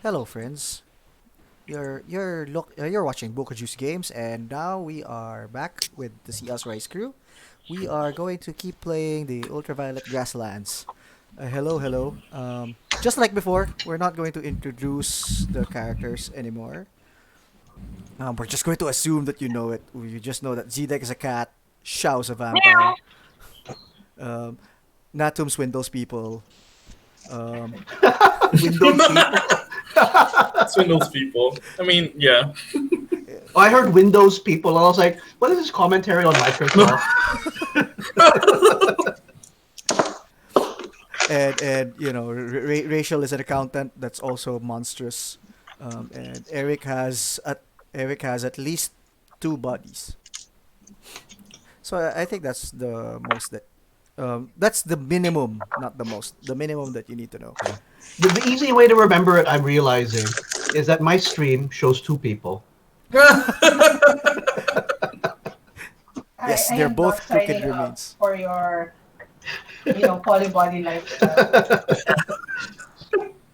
Hello, friends. You're watching Buko Juice Games, and now we are back with the See Us Rise crew. We are going to keep playing the Ultraviolet Grasslands. Hello. Just like before, we're not going to introduce the characters anymore. We're just going to assume that you know it. You just know that Zedeck is a cat, Shao's a vampire, um, Natum swindles people, um, Windows people. Swindles people. I mean, yeah. I heard Windows people, and I was like, "What is this commentary on Microsoft?" and Rachel is an accountant that's also monstrous, and Eric has at least two bodies. So I think that's the most that that's the minimum, not the most, the minimum that you need to know. The easy way to remember it, I'm realizing, is that my stream shows two people. Yes, I they're am not both crooked signing up remains. for your, polybody lifestyle.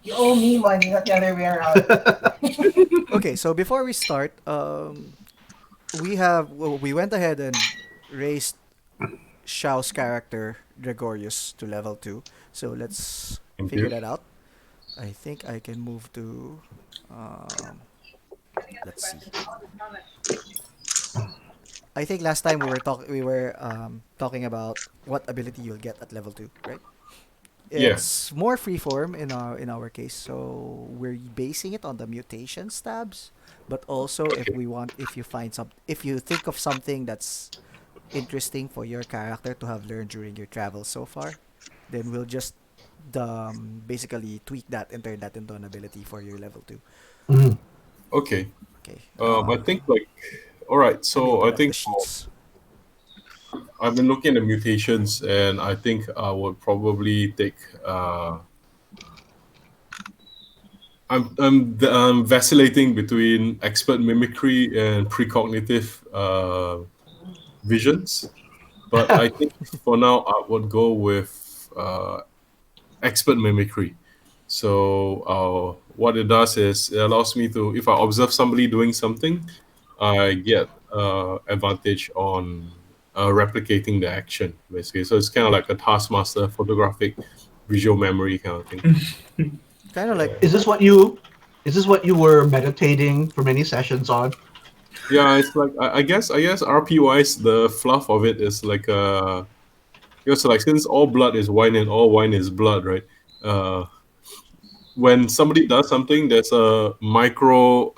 You owe me money, not the other way around. Okay, so before we start, we went ahead and raised Shao's character Dregorious to level 2. So let's Thank figure you. that out. I think I can move to. Um, let's see. I think last time we were talking about what ability you'll get at level 2, right? Yeah. It's more freeform in our case, so we're basing it on the mutation stabs. But also, Okay. if you think of something that's interesting for your character to have learned during your travels so far, then we'll just basically tweak that and turn that into an ability for your level 2. Mhm. Okay. Okay. I think all right. Let me So I open up the think sheets. I've been looking at the mutations, and I think I would probably take. I'm vacillating between expert mimicry and precognitive visions, but I think for now I would go with expert mimicry. So what it does is it allows me to, if I observe somebody doing something, I get advantage on replicating the action, basically. So it's kind of like a taskmaster, photographic, visual memory kind of thing. Kind of like Is this what you? Is this what you were meditating for many sessions on? Yeah, it's like I guess RP wise, the fluff of it is like because like since all blood is wine and all wine is blood, right? Uh, when somebody does something, there's a micro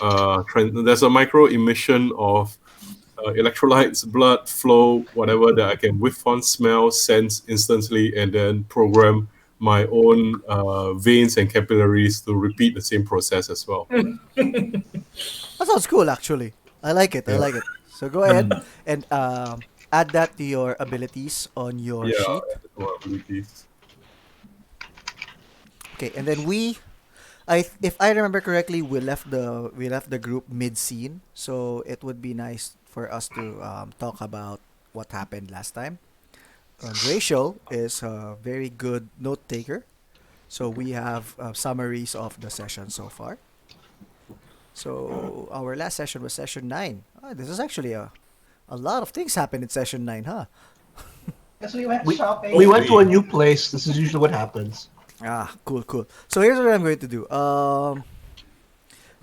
emission of electrolytes, blood flow, whatever that I can whiff on, smell, sense instantly, and then program my own veins and capillaries to repeat the same process as well. that sounds cool actually. I like it. I Yeah, like it. So go ahead and add that to your abilities on your yeah, sheet. and more abilities. Okay, and then if I remember correctly, we left the group mid scene, so it would be nice for us to talk about what happened last time. Rachel is a very good note taker, so we have summaries of the session so far. So our last session was session 9. This is actually a lot of things happened in session 9, huh? Because we went We shopping. we went to a Hopefully, new place. This is usually what happens. Cool. So here's what I'm going to do.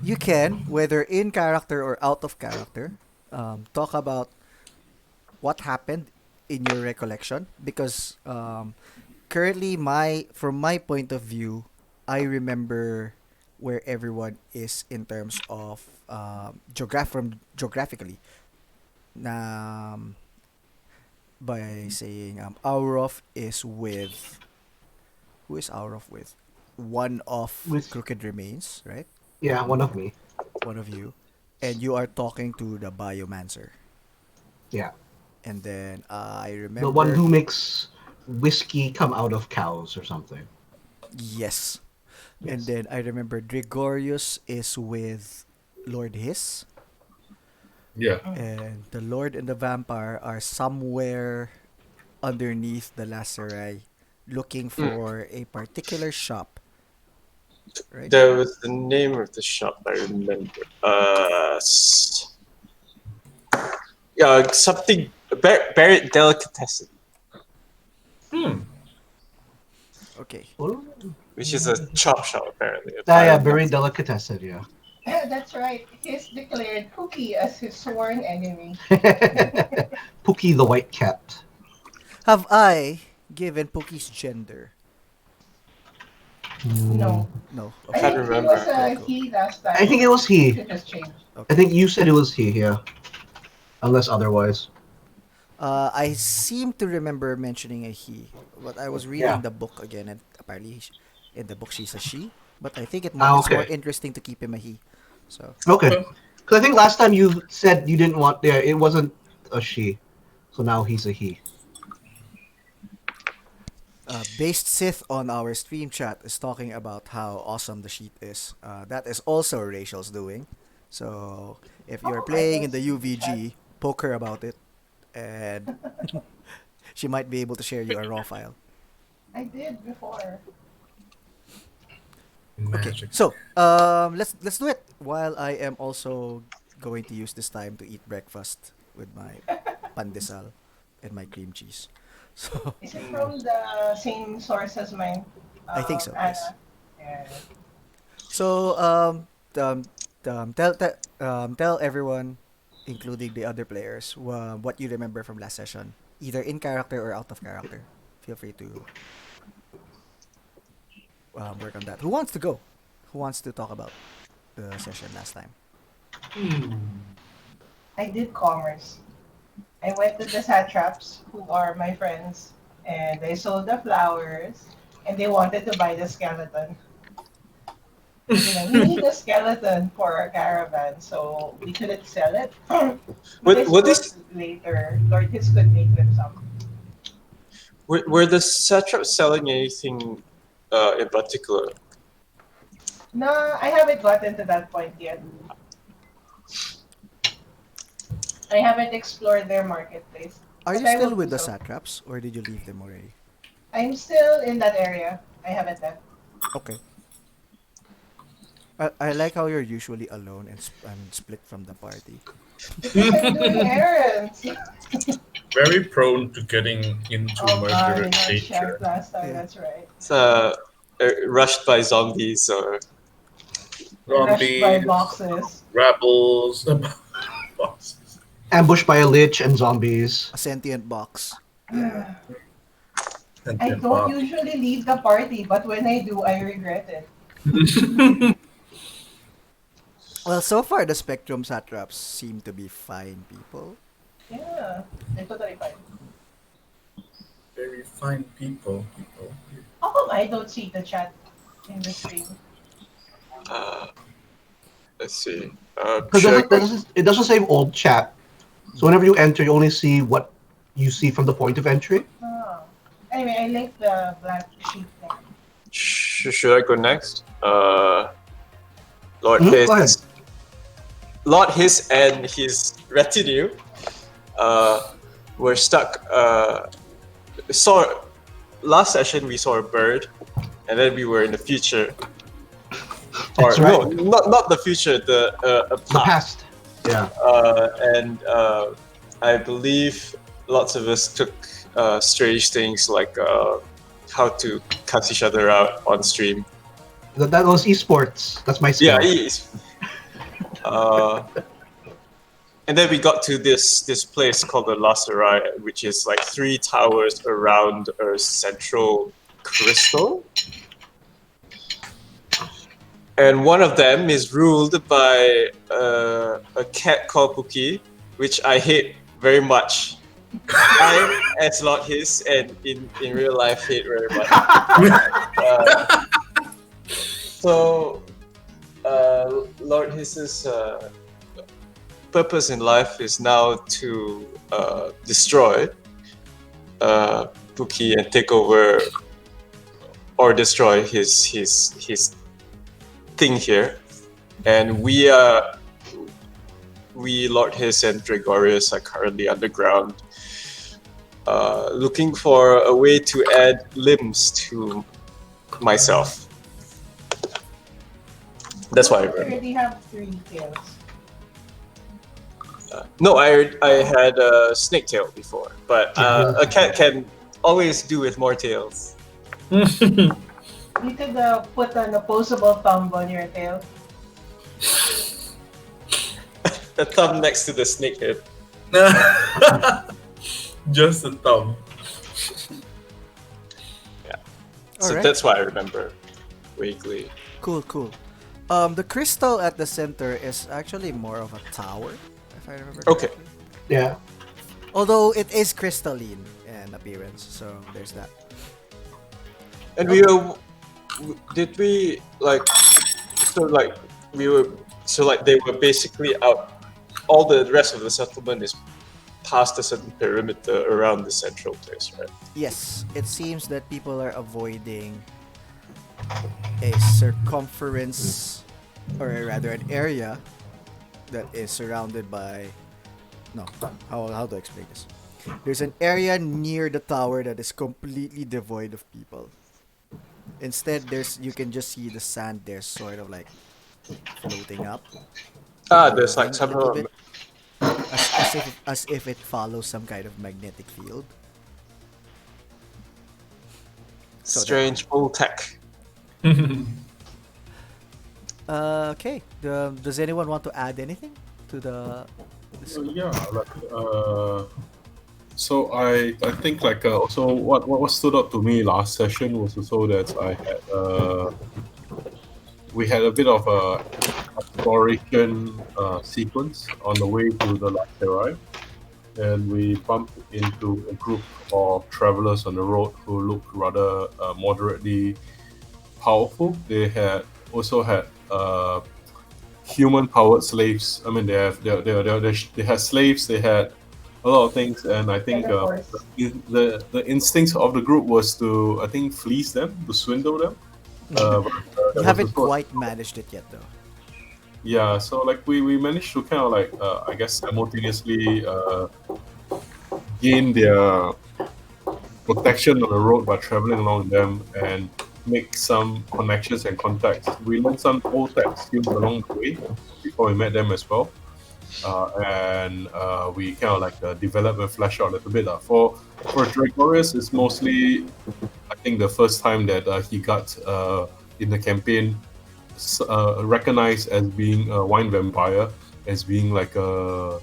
You can, whether in character or out of character, talk about what happened in your recollection because currently from my point of view, I remember where everyone is in terms of geographically. Um, by saying Aurof is with who is Aurof with? One of With Crooked Remains, right? yeah, one of me. One of you, and you are talking to the Biomancer. Yeah, And then I the one remember, who makes whiskey come out of cows or something. yes. And Yes. then I remember Dregorious is with Lord Hiss, yeah. and the Lord and the Vampire are somewhere underneath the Lacerai looking Mm. for a particular shop. right? There was the name of the shop I remember. Something Barrett Delicatessen, Okay. which is a chop shop apparently. If Ah, I yeah, remember. very delicatessen, yeah. That's right. He's declared Cookie as his sworn enemy. Pookie the White Cat. Have I given Pookie's gender? No. No. I Okay. Can't think he remember. was Cool, cool. he last time. I think it was he. It just changed. I Okay. think you said it was he, yeah. Unless otherwise. I seem to remember mentioning a he, but I was reading Yeah. the book again, and apparently in the book she's a she. But I think it's more Okay. interesting to keep him a he. So Okay. Because I think last time you said you didn't want, yeah, it wasn't a she. So now he's a he. Based Sith on our stream chat is talking about how awesome the sheet is. That is also Rachel's doing. So if you're Oh, I playing in don't the see the chat. UVG, poke her about it, and she might be able to share you a raw file. I did before. Okay, Magic. so let's do it while I am also going to use this time to eat breakfast with my pandesal and my cream cheese. So Is it from the same source as mine? I think so. Yes. Anna? Yeah. So tell everyone, including the other players, what you remember from last session, either in character or out of character. Feel free to work on that. Who wants to go? Who wants to talk about the session last time? I did commerce. I went to the satraps, who are my friends, and they sold the flowers, and they wanted to buy the skeleton. We need a skeleton for our caravan, so we couldn't sell it. But I What suppose is later, Lord His could make them some. were the satraps selling anything in particular? No, I haven't gotten to that point yet. I haven't explored their marketplace, Are but you I will still do with the so. satraps, or did you leave them already? I'm still in that area. I haven't left. Okay. I like how you're usually alone and split from the party. Because I'm doing errands. Very prone to getting into Oh god, murder in our danger. shack last time, Yeah. that's right. It's rushed by zombies or Rushed by Zombies, boxes. rebels, bosses. Ambushed by a lich and zombies. A sentient box. Yeah. And I then don't usually leave the party, but when I do, I regret it. Well, so far the Spectrum satraps seem to be fine people. Yeah, they're totally fine. very fine people. How come I don't see the chat in the stream? let's see. Because it doesn't say old chat. So whenever you enter, you only see what you see from the point of entry. Oh. Anyway, I linked the black sheep there. Should I go next? Lord Go ahead. Hiss. Lord Hiss and his retinue were stuck. Last session we saw a bird, and then we were in the future. Or That's right. no, not the future. A The past. past. Yeah. And I believe lots of us took strange things like how to cuss each other out on stream. That was esports. That's my skill. Yeah, he's. And then we got to this place called the Lacerai, which is like 3 towers around a central crystal. And one of them is ruled by a cat called Puki, which I hate very much. I, as Lord Hiss, and in real life, hate very much. So, Lord Hiss's purpose in life is now to destroy Puki and take over or destroy his thing here. And we Lord Hiss and Dregorious are currently underground, looking for a way to add limbs to myself. That's why I I remember. already have 3 tails. No, I had a snake tail before, but a cat can always do with more tails. You could put an opposable thumb on your tail. The thumb next to the snake head. Just a thumb. So Alright. that's why I remember vaguely. Cool, cool. The crystal at the center is actually more of a tower, if I remember Okay. correctly. Yeah. Although it is crystalline in appearance, so there's that. And did we like they were basically out. All the rest of the settlement is past a certain perimeter around the central place, right? Yes, it seems that people are avoiding a circumference, or rather an area that is surrounded by. No, how do I explain this? There's an area near the tower that is completely devoid of people. Instead, you can just see the sand there, sort of like floating up. There's like Moving a little some bit, as if it follows some kind of magnetic field. So strange old tech. Okay. Does anyone want to add anything to the? So yeah, like so I think like also what stood out to me last session was also that I had we had a bit of a exploration sequence on the way to the Laterai, and we bumped into a group of travelers on the road who looked rather moderately powerful. They also had human-powered slaves. I mean, they had slaves. They had a lot of things, and I think And of course, the instincts of the group was to, I think, fleece them, to swindle them. But, You there was haven't also- quite managed it yet, though. Yeah, so like we managed to kind of like I guess simultaneously gain their protection on the road by traveling along them and make some connections and contacts. We learned some old tech skills along the way before we met them as well. And we kind of like develop and flesh out a little bit. For Dregorious, it's mostly, I think, the first time that he got in the campaign recognized as being a wine vampire, as being the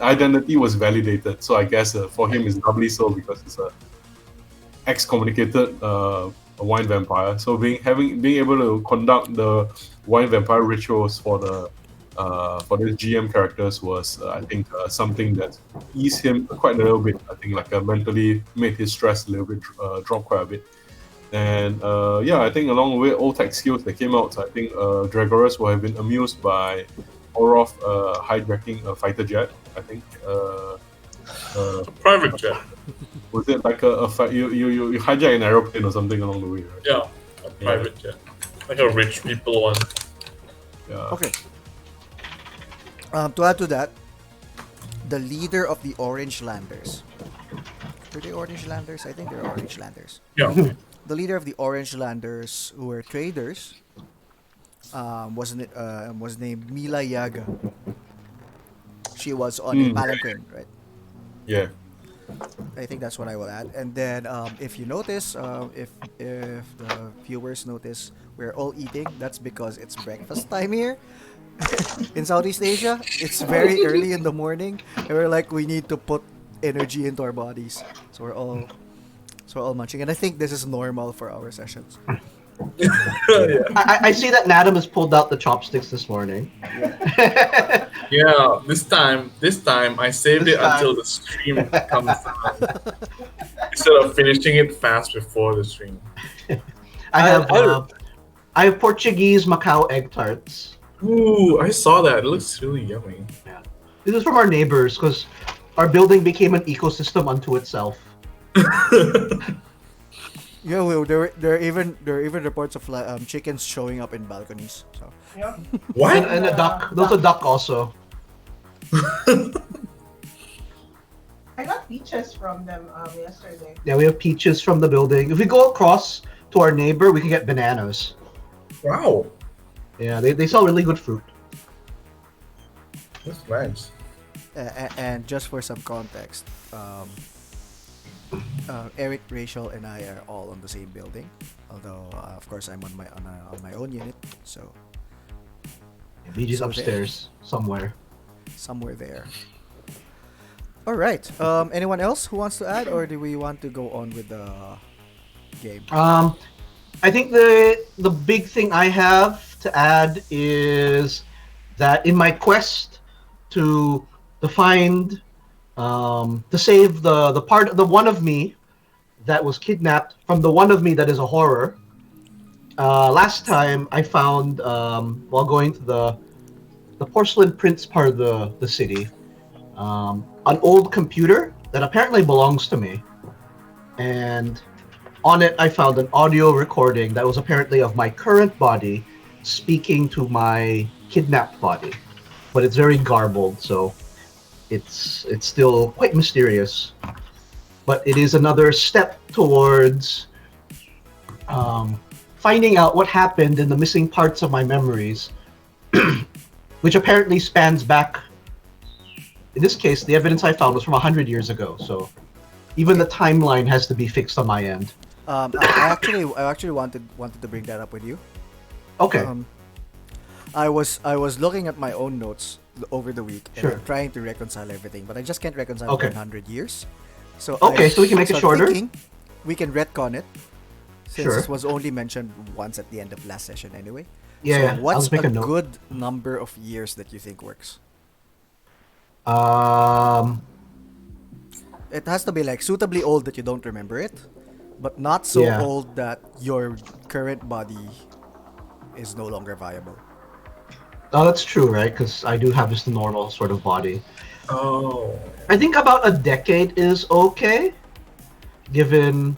identity was validated. So I guess for him it's doubly so because it's a excommunicated wine vampire. So being able to conduct the wine vampire rituals for the GM characters was I think something that eased him quite a little bit. I think mentally made his stress a little bit drop quite a bit. And yeah, I think along the way, old tech skills that came out, I think Dregorious will have been amused by Aurof hijacking a fighter jet. I think Private jet. was it like you hijack an aeroplane or something along the way, right? Yeah, a private jet. Like a rich people one. Yeah. Okay. To add to that, the leader of the Orange Landers. Were they Orange Landers? I think they're Orange Landers. Yeah. The leader of the Orange Landers, who were traders, was named Mila Yaga. She was on a palanquin, right? Yeah. I think that's what I will add. And then, if you notice, if the viewers notice, we're all eating. That's because it's breakfast time here in Southeast Asia. It's very early in the morning, and we're like, we need to put energy into our bodies. So we're all munching, and I think this is normal for our sessions. I see that Natum has pulled out the chopsticks this morning. Yeah, this time I saved This it time. until the stream comes down. Instead of finishing it fast before the stream. I have Portuguese Macau egg tarts. Ooh, I saw that. It looks really yummy. This is from our neighbors because our building became an ecosystem unto itself. Yeah, well, there are even reports of chickens showing up in balconies. So yep. What? And a duck. There's a duck also. I got peaches from them yesterday. Yeah, we have peaches from the building. If we go across to our neighbor, we can get bananas. Wow. Yeah, they sell really good fruit. That's nice. And just for some context, Eric, Rachel, and I are all on the same building. Although, of course, I'm on my own unit, so BG's So upstairs somewhere. somewhere there. All right. Anyone else who wants to add, or do we want to go on with the game? I think the big thing I have to add is that in my quest to find to save the one of me that was kidnapped from the one of me that is a horror. Last time I found while going to the porcelain prince part of the city, an old computer that apparently belongs to me, and on it I found an audio recording that was apparently of my current body speaking to my kidnapped body, but it's very garbled, so it's still quite mysterious. But it is another step towards finding out what happened in the missing parts of my memories, which apparently spans back. In this case, the evidence I found was from 100 years ago, so even the timeline has to be fixed on my end. I actually wanted to bring that up with you. Okay, I was looking at my own notes over the week and Sure. I'm trying to reconcile everything, but I just can't reconcile Okay. 100 years. So Okay, so we can make it so I'm shorter? thinking we can retcon it since Sure. it was only mentioned once at the end of last session anyway. yeah, So yeah, I'll what's just make a a note. good number of years that you think works? Um, It has to be like suitably old that you don't remember it, but not so Yeah. old that your current body is no longer viable. oh, that's true, right? Because I do have just a normal sort of body. Oh. I think about a decade is okay, given,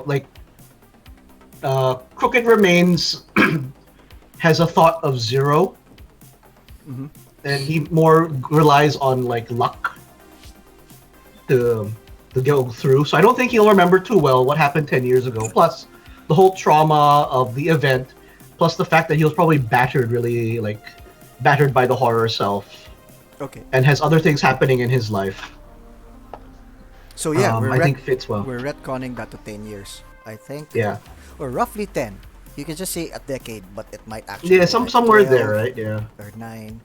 like, Crooked Remains has a thought of 0, Mhm. and he more relies on like luck to go through. So I don't think he'll remember too well what happened 10 years ago. Plus, the whole trauma of the event, plus the fact that he was probably really battered by the horror self, Okay. and has other things happening in his life. So yeah, I think fits well. we're retconning that to 10 years. I think, Yeah, or roughly 10. You can just say a decade, but it might actually yeah, be like somewhere 12 there, right? Yeah. or 9.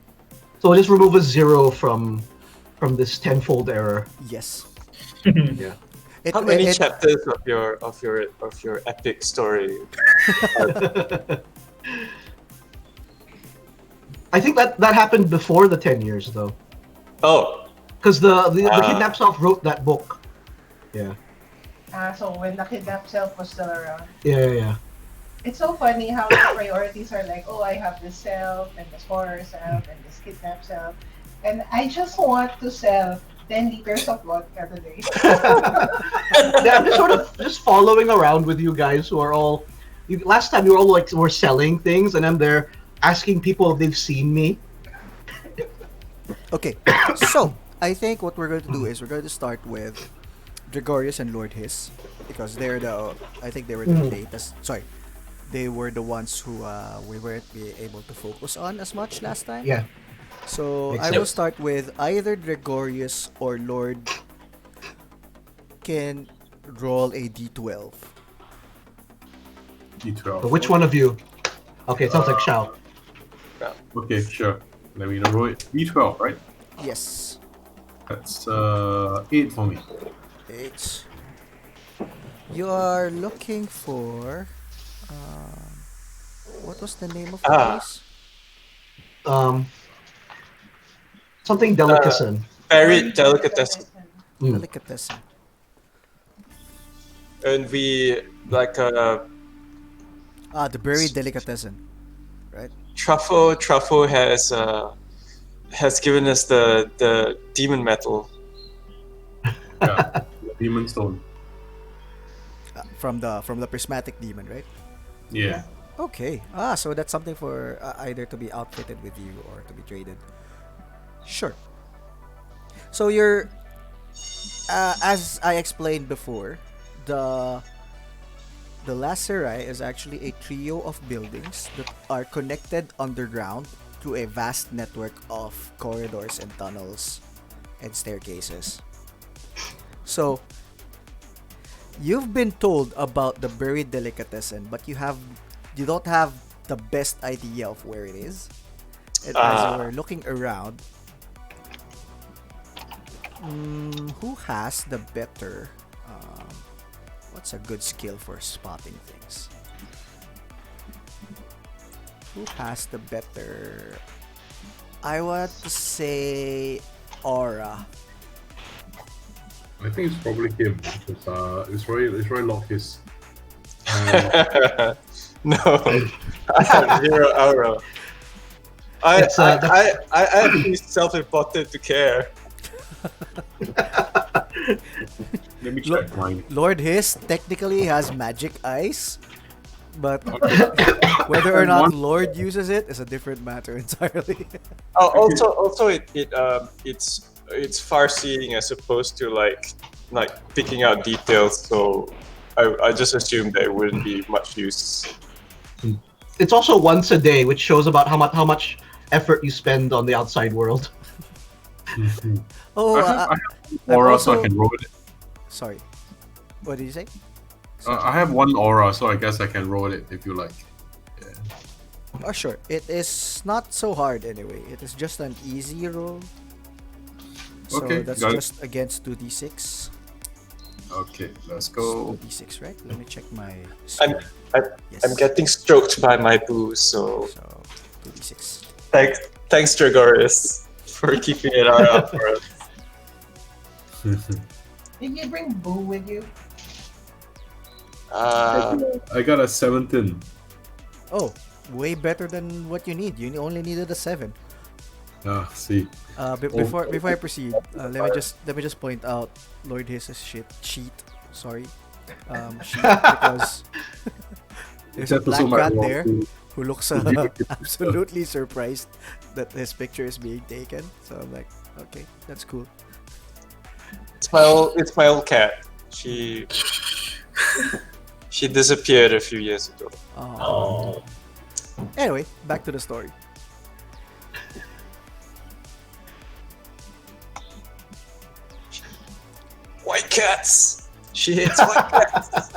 So we'll just remove a 0 from this tenfold error. Yes. Yeah. How many chapters of your epic story? I think that happened before the 10 years though, Oh, because the Ah. kidnapped self wrote that book. Yeah. So when the kidnapped self was still around. Yeah. It's so funny how the priorities are like, oh, I have this self and this horror self and this kidnapped self. And I just want to sell 10 liters of vodka today. Yeah, I'm just sort of just following around with you guys who are all. Last time you were all like were selling things, and I'm there asking people if they've seen me. Okay. So I think what we're going to do is we're going to start with Dregorious and Lord Hiss, because I think they were the latest. Sorry, they were the ones who we weren't be able to focus on as much last time. Yeah. So Makes I will sense. start with either Dregorious or Lord can roll a d12. D12. But which one of you? Okay, it sounds like Shao. Okay, sure. Let me roll it. D12, right? Yes. That's 8 for me. 8. You are looking for what was the name of the Ah. place? Something delicacy. buried delicatessen. Delicatessen. And we like The buried delicatessen. Right? Truffo has given us the demon metal. Yeah. Demon Stone. From the prismatic demon, right? Yeah. Okay. So that's something for either to be outfitted with you or to be traded. Sure. So you're, as I explained before, the The Lacerai is actually a trio of buildings that are connected underground through a vast network of corridors and tunnels and staircases. So, you've been told about the buried delicatessen, but you don't have the best idea of where it is. And as you were looking around, who has the better? What's a good skill for spotting things? Who has the better? I want to say Aura. I think it's probably him because it's Roy Lockis. No, I have zero aura. I am too self-important to care. Let me check mine. Lord Hiss technically has magic eyes, but whether or not Lord uses it is a different matter entirely. Also, it's far-seeing as opposed to like picking out details. So I just assumed that it wouldn't be much use. It's also once a day, which shows about how much effort you spend on the outside world. Oh, I have aura, so I can roll it. Sorry, what did you say? I have one aura, so I guess I can roll it if you like. Yeah. Oh, sure. It is not so hard anyway. It is just an easy roll. So Okay, that's got it. just against 2d6. Okay, let's go. 2d6, right? Let me check my. I'm Yes. I'm getting stroked by my booze, so So 2d6. thanks Dregorious for keeping it up for us. Did you bring Boo with you? I got a 17. Oh, way better than what you need. You only needed a 7. See. Before I proceed, let me just point out Lord Hiss's sheet. Sorry, sheet because there's a That black also might cat roll there too. who looks absolutely surprised that his picture is being taken. So I'm like, okay, that's cool. It's my old cat. She disappeared a few years ago. Oh. Anyway, back to the story. White cats. She hates white cats.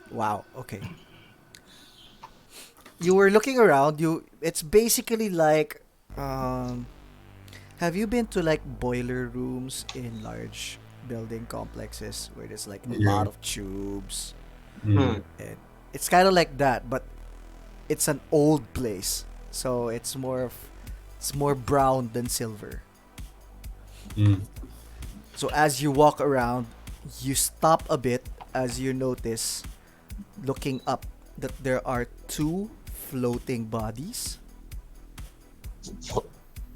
Wow. Okay. You were looking around. It's basically like, have you been to like boiler rooms in large building complexes where there's like a lot of tubes? Mm. And it's kind of like that, but it's an old place, so it's more brown than silver. Mm. So as you walk around, you stop a bit as you notice, looking up, that there are 2 floating bodies.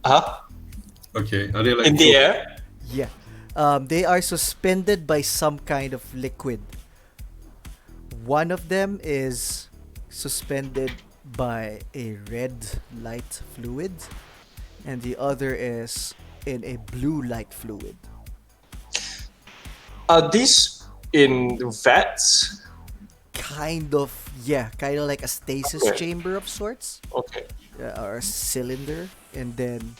Huh? Okay, are they like In the air? Yeah. They are suspended by some kind of liquid. One of them is suspended by a red light fluid, and the other is in a blue light fluid. Are these in vats? Kind of like a stasis Okay. chamber of sorts, Okay. or a cylinder, and then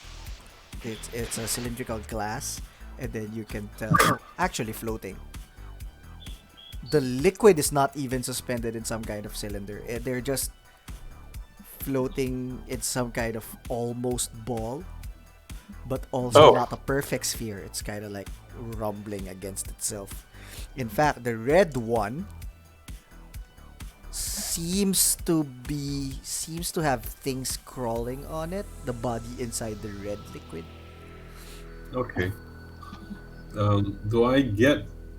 it's a cylindrical glass, and then you can tell actually floating. The liquid is not even suspended in some kind of cylinder. They're just floating in some kind of almost ball, but also Oh. not a perfect sphere. It's kind of like rumbling against itself. In fact, the red one seems to have things crawling on it, the body inside the red liquid. Okay.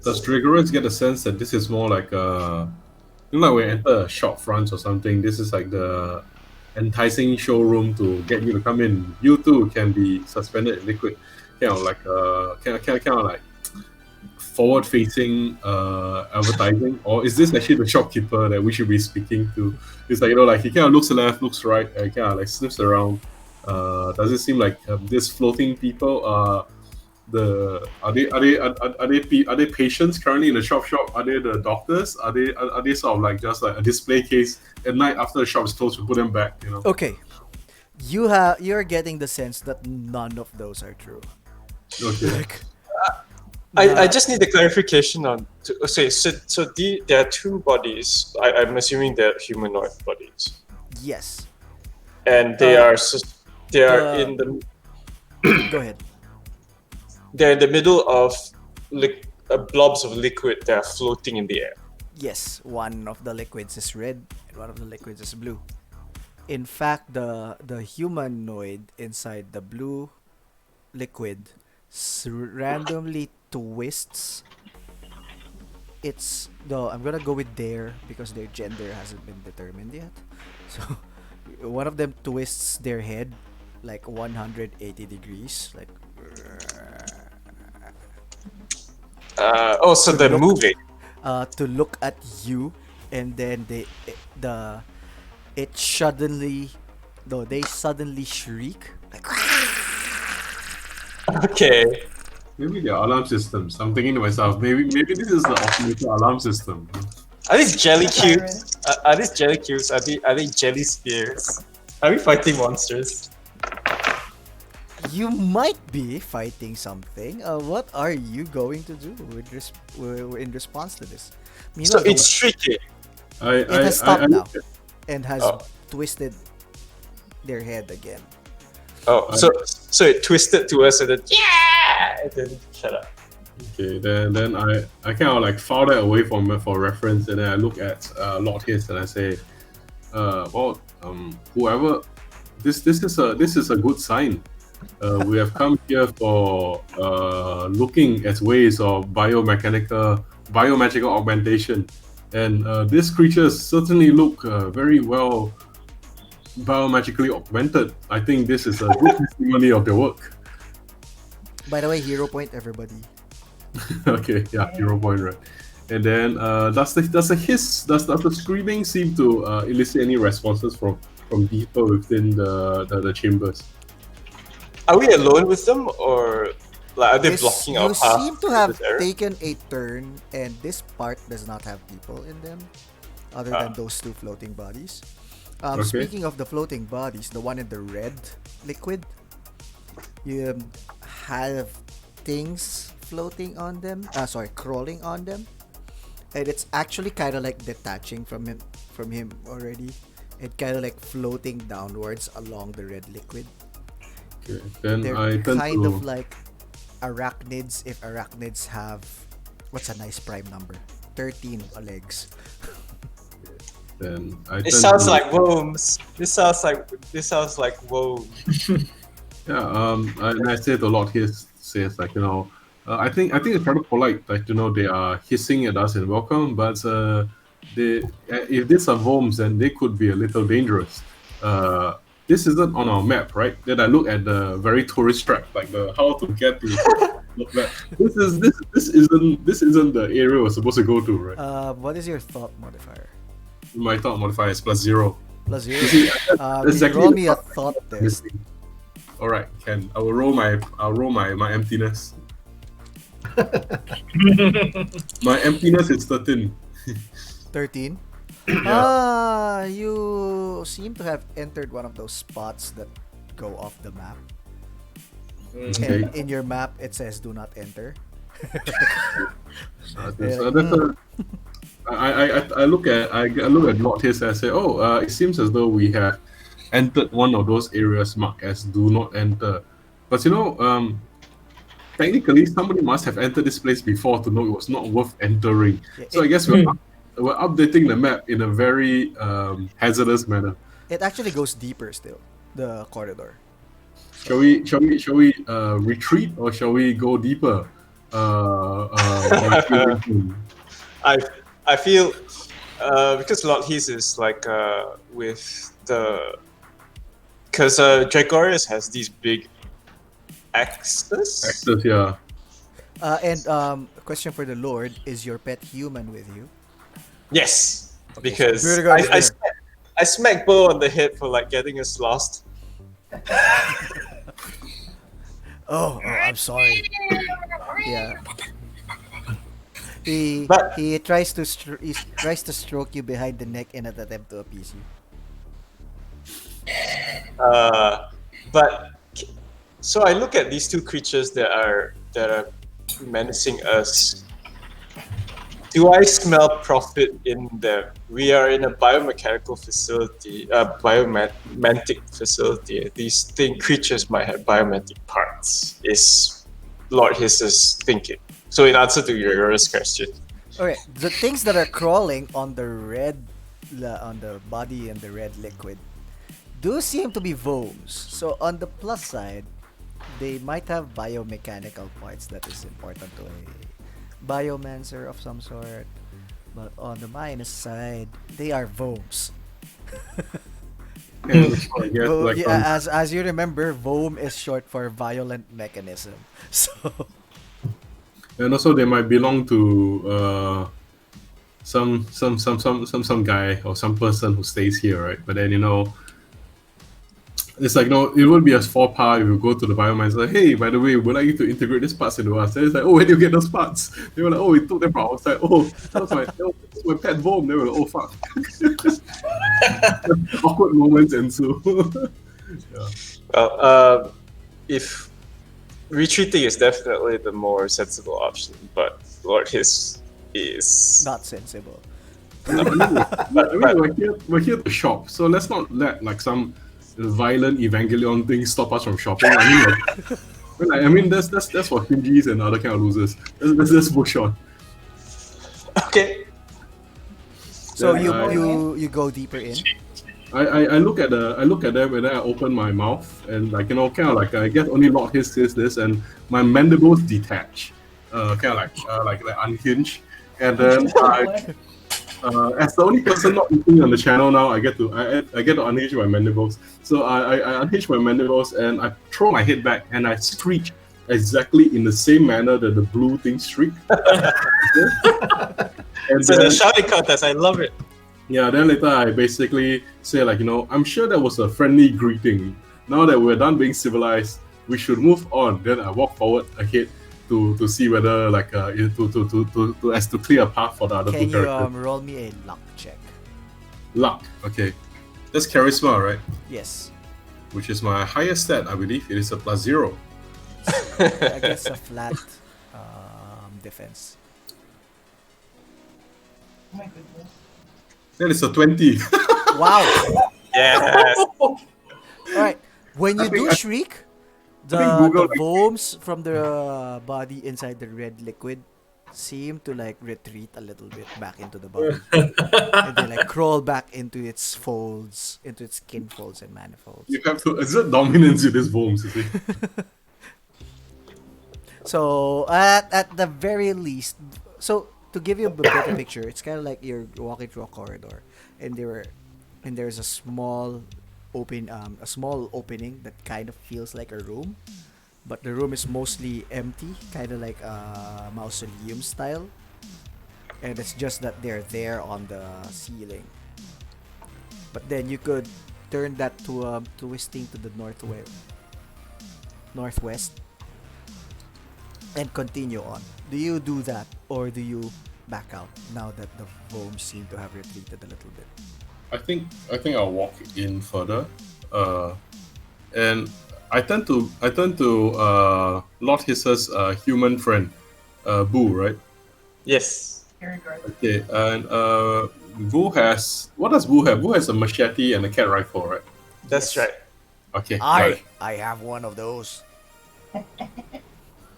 Does Dregorious get a sense that this is more like like we enter a shop front or something? This is like the enticing showroom to get you to come in. You too can be suspended in liquid. Kind of like kind of like forward-facing advertising, or is this actually the shopkeeper that we should be speaking to? It's like, like he kind of looks left, looks right, kind of like sniffs around. Does it seem like these floating people are are they patients currently in the shop? Are they the doctors? Are they sort of like just like a display case at night after the shop is closed? We put them back. Okay, you're getting the sense that none of those are true. Okay. Like, I just need a clarification on. There are two bodies. I'm assuming they're humanoid bodies, yes. and they are the- in the Go ahead. they're in the middle of blobs of liquid that are floating in the air. Yes, one of the liquids is red and one of the liquids is blue. In fact, the humanoid inside the blue liquid randomly twists. I'm gonna go with their because their gender hasn't been determined yet. So one of them twists their head like 180 degrees, like So they're moving. to look at you, and then it suddenly, no, they suddenly shriek like, Okay. Maybe their alarm systems. I'm thinking to myself, maybe this is the automated alarm system. Are these jelly cubes? Siren. Are these jelly cubes? Are they jelly spears? Are we fighting monsters? you might be fighting something. What are you going to do in response to this? So Meanwhile, it's shrieking. it has stopped now look at- and has Oh. twisted their head again. Oh, so it twisted to us and then and then shut up. Okay, then I kind of like file that away for reference, and then I look at Lord Hiss and I say, whoever, this is a good sign. We have come here for looking at ways of biomagical augmentation, and these creatures certainly look very well biomagically augmented. I think this is a good testimony of their work. By the way, hero point, everybody. Okay, yeah, 0 point, right? And then does the screaming seem to elicit any responses from people within the chambers? Are we alone with them, or like are they blocking our You path? seem to to have this area? taken a turn, and this part does not have people in them, other than those two floating bodies. Okay. Speaking of the floating bodies, the one in the red liquid, you have things floating on them. Crawling on them, and it's actually kind of like detaching from him already, and kind of like floating downwards along the red liquid. Okay, then They're I turn kind to of like arachnids, if arachnids have, what's a nice prime number? 13 legs. then I This turn sounds to- like worms. This sounds like worms. Yeah, and I say to Lord Hiss, says like, I think it's rather polite, like, they are hissing at us and welcome, but they if these are worms, then they could be a little dangerous. This isn't on our map, right? Then I look at the very tourist trap, like the how to get to look map. This isn't the area we're supposed to go to, right? What is your thought modifier? My thought modifier is +0. Plus zero. You see, Can you exactly roll the me a part thought I'm test? missing. All right, Ken. I'll roll my emptiness. My emptiness is 13. 13. You seem to have entered one of those spots that go off the map. Okay. And in your map, it says "Do not enter." I look at Lord Hiss and I say, it seems as though we have entered one of those areas marked as "Do not enter." But technically, somebody must have entered this place before to know it was not worth entering. So I guess we're updating the map in a very hazardous manner. It actually goes deeper still, the corridor. Shall we retreat, or shall we go deeper? I feel because Lord Hiss is like with the because Dregorious has these big axes. Access, yeah. And a question for the Lord: is your pet human with you? Yes, because Here we go, here. I smacked Bo on the head for like getting us lost. Oh, I'm sorry. Yeah. He But he tries to he tries to stroke you behind the neck in an attempt to appease you. uh, but so I look at these two creatures that are menacing us. Do I smell profit in them? We are in a biomechanical facility, a biomantic facility. These creatures might have biomantic parts. Is Lord Hiss's thinking? So, in answer to your first question, Okay, the things that are crawling on the on the body and the red liquid do seem to be vomes. So on the plus side, they might have biomechanical parts that is important to a biomancer of some sort. But on the minus side, they are vomes. And so I guess like Yeah, as you remember, VOM is short for violent mechanism. So and also they might belong to some guy or some person who stays here, right? But then it's like no, it would be a small part if you go to the biomancer like, hey, by the way, would like you to integrate these parts into us? And it's like, oh, where do you get those parts? They were like, oh, we took them from outside. Oh, that was my pet bomb. They were like, oh fuck. Awkward moments ensue. Yeah. well, if retreating is definitely the more sensible option, but Lord Hiss is not sensible. I mean, we're here to shop, so let's not let like some violent Evangelion thing stop us from shopping. I mean, that's for Shinjis and other kind of losers. Let's push on. okay. So Then you go deeper in. I look at them and then I open my mouth and kind of like I guess only Lord Hiss says this and my mandibles detach, kind of like unhinge, and then as the only person not eating on the channel now, I get to unhinge my mandibles. So I unhinge my mandibles and I throw my head back and I screech exactly in the same manner that the blue thing shrieked. And So the shouting contest, I love it. yeah, then later I basically say I'm sure that was a friendly greeting. Now that we're done being civilized, we should move on. Then I walk forward ahead to see whether to clear a path for the other Can two you characters. roll me a luck check? Luck, okay. That's charisma, right? Yes. Which is my highest stat, I believe. It is a +0. I guess a flat defense. Oh my goodness. That is a 20. Wow. Yes. All right. When you do shriek, I think Google, the foams from the body inside the red liquid seem to like retreat a little bit back into the body, and they like crawl back into its folds, into its skin folds and manifolds. you have to exert dominance with this bones, you see. So at the very least, so to give you a better picture, it's kind of like you're walking through a corridor, and there's a small opening that kind of feels like a room, but the room is mostly empty, kind of like a mausoleum style, and it's just that they're there on the ceiling. But then you could turn that to twisting to the northwest and continue on. Do you do that or do you back out now that the bombs seem to have retreated a little bit? I think I'll walk in further, and I turn to Lord Hiss's human friend, Boo, right? Yes. Very good. Okay, and Boo has what does Boo have? Boo has a machete and a cat rifle, right? That's right. Okay, got it. I have one of those.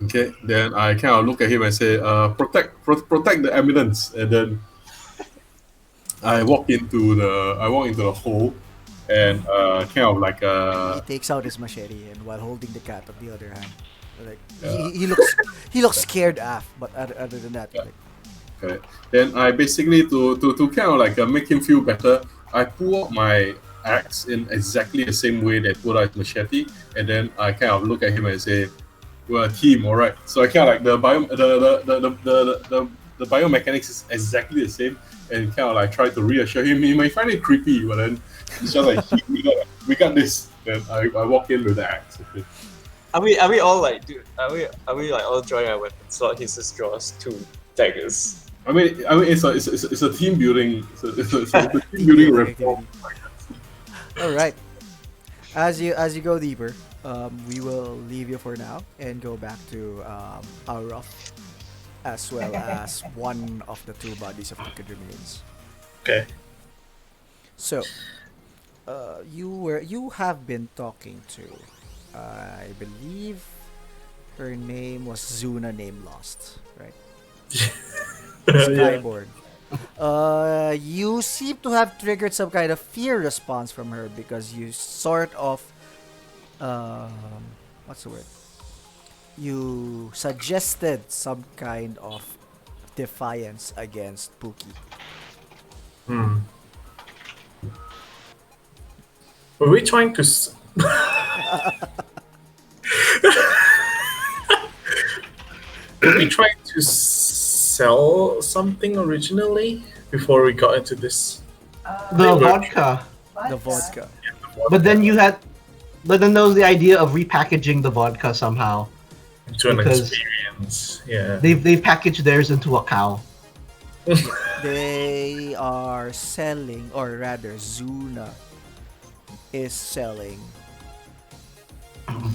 Okay, then I kind of look at him and say, protect the eminence, and then I walk into the hole, and kind of like He takes out his machete and while holding the cat on the other hand, like Yeah. he looks scared af. But other than that, Yeah. like, okay. Then I basically to kind of like make him feel better, I pull out my axe in exactly the same way that I pulled out his machete, and then I kind of look at him and say, "We're a team, all right." So I kind of like the biomechanics is exactly the same, and kind of like try to reassure him. He might find it creepy, but then it's just like we got this. Then I walk in with the axe. Okay. Are we all like, dude? Are we like all drawing our weapons? Slot Hisses draws 2 daggers. It's a team building. It's a team Team building building reform. activity. All right. As you go deeper, we will leave you for now and go back to Aurof, as well as one of the two bodies of Crooked Remains. Okay. So, you have been talking to, I believe, her name was Zuna Namelost, right? Yeah. Skyboard. You seem to have triggered some kind of fear response from her because you sort of, um, what's the word? You suggested some kind of defiance against Pookie. Hmm. Were we trying to? Were we trying to sell something originally before we got into this? The Uh, vodka. The vodka. But then you had, but then there was the idea of repackaging the vodka somehow. Into an because experience. Yeah. They've packaged theirs into a cow. They are selling, or rather, Zuna is selling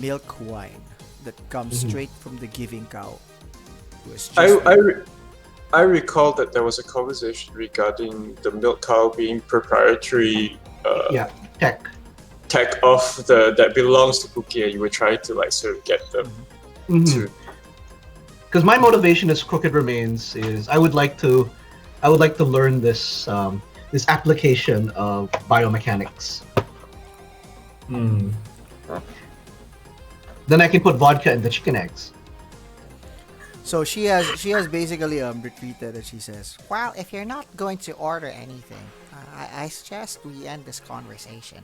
milk wine that comes Mhm. straight from the giving cow. Who is I just I, re- I recall that there was a conversation regarding the milk cow being proprietary Yeah, tech. tech of the that belongs to Pookie, and you were trying to like sort of get them to. Because my motivation as Crooked Remains is I would like to learn this this application of biomechanics. Hmm. Then I can put vodka in the chicken eggs. So she has basically retweeted and she says, "Well, if you're not going to order anything, I suggest we end this conversation."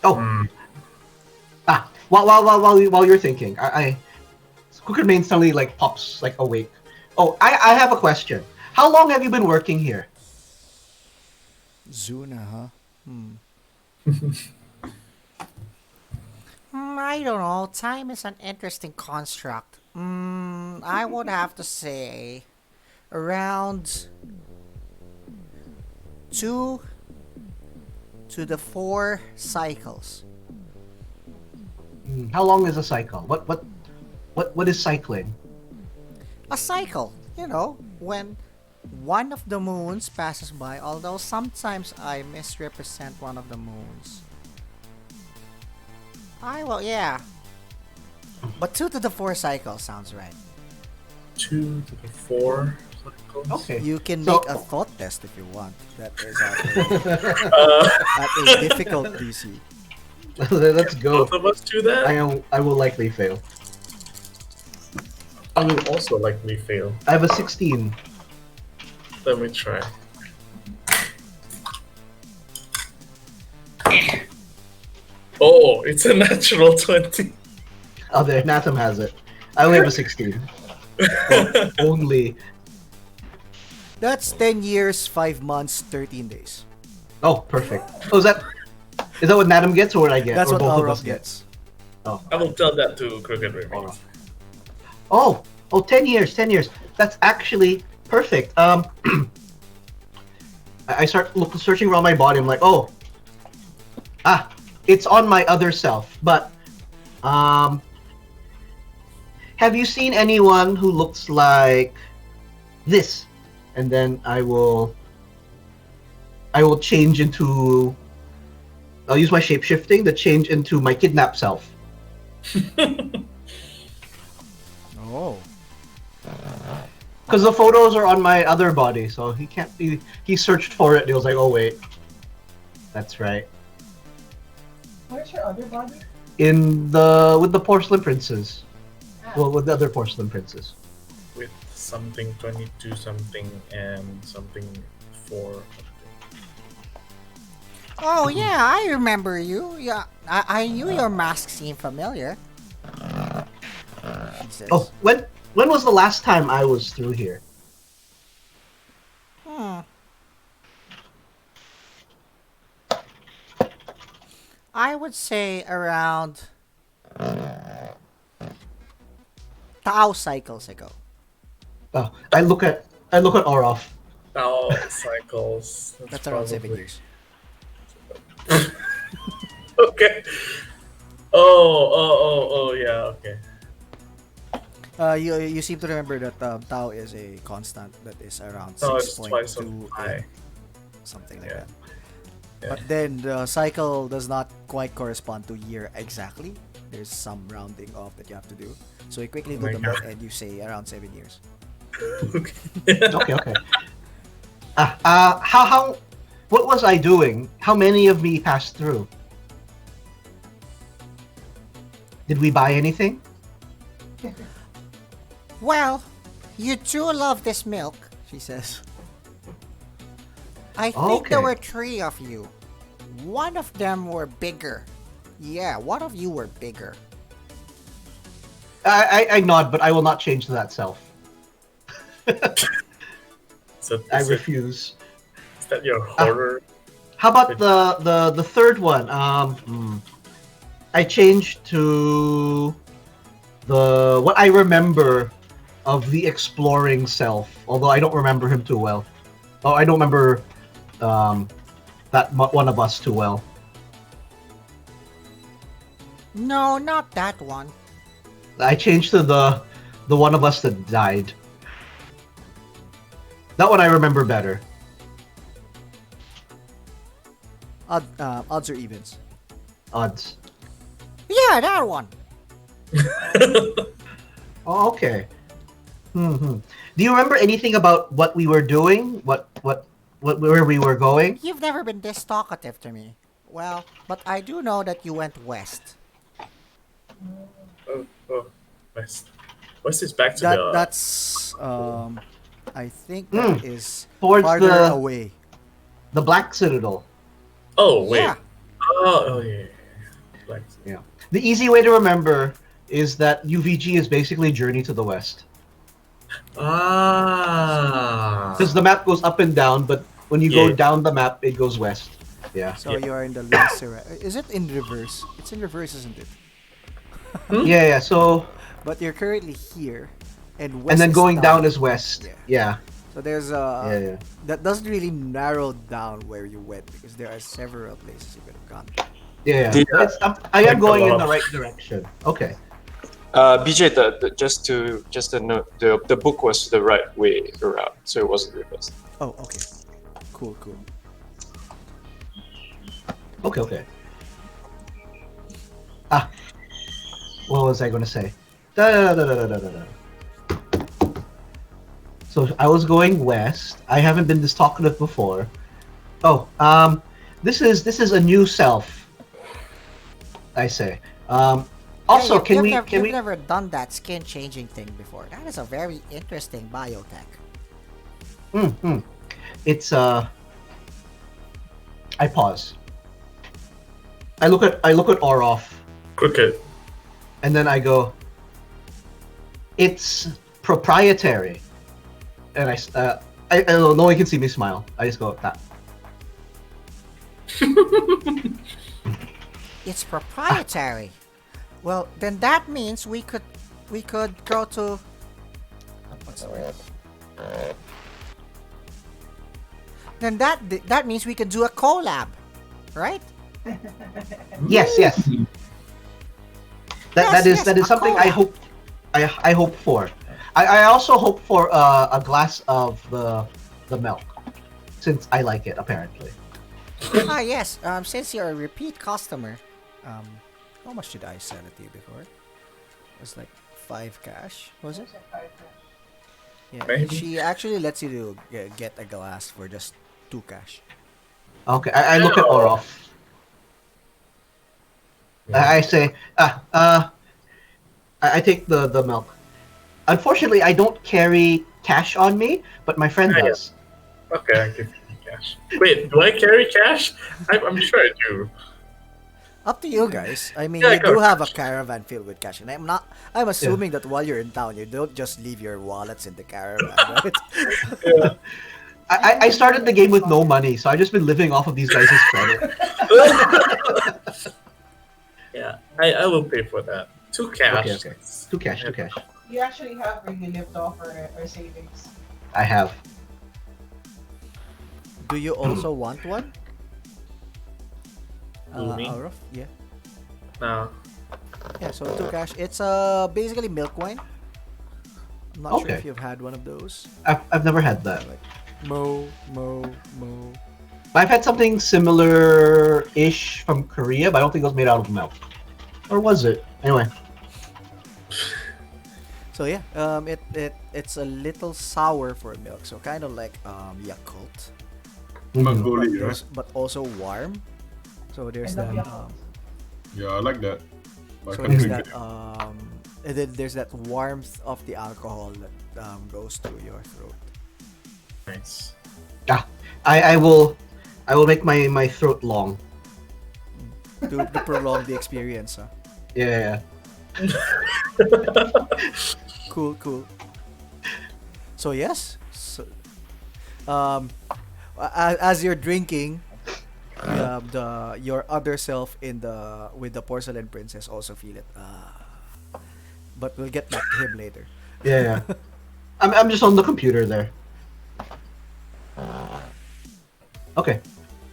Oh, while you're thinking, I Crooked Remains suddenly like pops like awake. Oh, I have a question. How long have you been working here? Zuna, huh? I don't know. Time is an interesting construct. I would have to say around 2 to 4 cycles. How long is a cycle? What is cycling? A cycle, when one of the moons passes by, although sometimes I misrepresent one of the moons. Yeah. But 2 to 4 cycles sounds right. 2 to 4 cycles. Okay. You can So- make a thought test if you want. That is actually Uh, at a difficult DC. Let's go. both of us do that. I will likely fail. I will also likely fail. I have a 16. Let me try. Oh, it's a natural 20. Oh, there, Natum has it. I only have a 16. Oh, only. That's 10 years, 5 months, 13 days. Oh, perfect. Oh, is that what Natum gets or what I get? That's or what both of Aurof us get? gets. Oh, I will tell that to Crooked Remains. oh, 10 years, 10 years. That's actually perfect. I start searching around my body. I'm like, oh, it's on my other self. But, have you seen anyone who looks like this? And then I will change into. I'll use my shape shifting to change into my kidnapped self. Oh. Because the photos are on my other body, so he can't be. He searched for it. And he was like, "Oh wait, that's right." Where's your other body? With the porcelain princes. Ah, Well, with the other porcelain princes. With something 22 something and something 4. Oh yeah, I remember you. Yeah, I knew your mask seemed familiar. She says. Oh, when was the last time I was through here? I would say around Tao cycles ago. Oh, I look at Aurof. Now cycles. That's around 7 probably- years. Okay. Oh, yeah, okay. You seem to remember that tau is a constant that is around No, it's twice 6.2 high. something like Yeah. that. Yeah. But then the cycle does not quite correspond to year exactly. There's some rounding off that you have to do. So you quickly Oh do my the math God. and you say around 7 years. Okay. How what was I doing? How many of me passed through? Did we buy anything? Well, you do love this milk, she says. I think there Okay. were 3 of you. One of them were bigger. Yeah, one of you were bigger. I nod, but I will not change that self. So I is refuse. that your horror? How about the third one? I changed to the what I remember of the exploring self, although I don't remember him too well. Oh, I don't remember one of us too well. No, not that one. I changed to the one of us that died. That one I remember better. Odds or evens? Odds. Yeah, that one. Oh, okay. Do you remember anything about what we were doing? Where we were going? You've never been this talkative to me. Well, but I do know that you went west. Oh, west. West is back to the. That's I think that is Towards farther the away. the Black Citadel. Oh wait. Yeah. Oh yeah. Like, Yeah. The easy way to remember is that UVG is basically Journey to the West. Because the map goes up and down, but when you go Yeah. down the map, it goes west. Yeah. So you are in the lesser. Is it in reverse? It's in reverse, isn't it? Yeah. So But you're currently here, and west and then is going down is west. Yeah. Yeah. So there's Yeah. that doesn't really narrow down where you went because there are several places you could have gone to. Yeah. Yeah. I am Like going a in lot the of- right direction. Okay. BJ, just a note, the book was the right way around, so it wasn't reversed. Oh, okay. Cool. Okay. What was I going to say? Da-da-da-da-da-da-da. So I was going west. I haven't been this talkative before. Oh, this is a new self. I say. Also, Hey, can you've we? never done that skin changing thing before. That is a very interesting biotech. It's I pause. I look at Aurof, cricket. and then I go. It's proprietary, and I no one can see me smile. I just go that. It's proprietary. Well, then that means we could go to. What's the word? Then that means we could do a collab, right? Yes. That Yes, is a something collab. I hope for. I also hope for a glass of the milk, since I like it apparently. Yes. Since you're a repeat customer, how much did I sell it to you before? It was like 5 cash, was it? Yeah. Maybe. She actually lets you get a glass for just 2 cash. Okay, I look at Aurof. I say, I take the milk. Unfortunately, I don't carry cash on me, but my friend Yeah. does. Okay, I give you cash. Wait, do I carry cash? I'm sure I do. Up to you guys. I mean, Yeah, you go. do have a caravan filled with cash, and I'm assuming that while you're in town, you don't just leave your wallets in the caravan, right? Yeah. I started the game with no money, so I've just been living off of these guys' credit. Yeah, I will pay for that. 2 cash. Okay. Two cash. you actually have really lived off our savings. I have. Do you also want one? Me? Aurof? Yeah. No. Yeah, so 2 cash. It's basically milk wine. I'm not sure Okay. if you've had one of those. I've never had that. Like mo mo mo. I've had something similar-ish from Korea, but I don't think it was made out of milk. Or was it? Anyway. So yeah, it's a little sour for milk, so kind of like Yakult, Mhm. Magoli, right? but also warm. So there's And that. the Yakult. Yeah, I like that. I So can there's drink that. it. And then there's that warmth of the alcohol that goes to your throat. Nice. I will make my throat long. To prolong the experience. Huh? Yeah. Cool. So yes, um, as you're drinking, your other self with the porcelain princess also feel it. But we'll get back to him later. Yeah. I'm just on the computer there. Okay.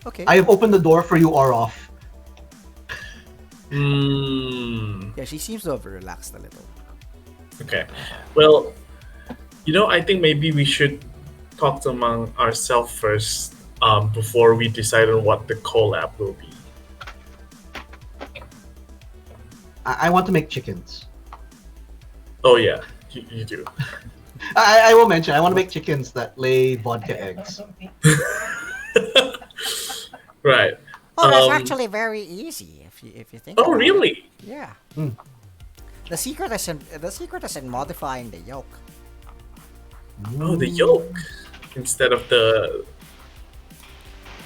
Okay. I have opened the door for you, Aurof. Yeah, she seems to have relaxed a little. Okay. Well, I think maybe we should talk among ourselves first before we decide on what the collab will be. I want to make chickens. Oh, yeah. You do. I will mention, I want to make chickens that lay vodka eggs. Right. Oh, that's Um, actually very easy if you think. Oh, about it. really? Yeah. Hmm. The secret is in modifying the yolk. Oh, the yolk instead of the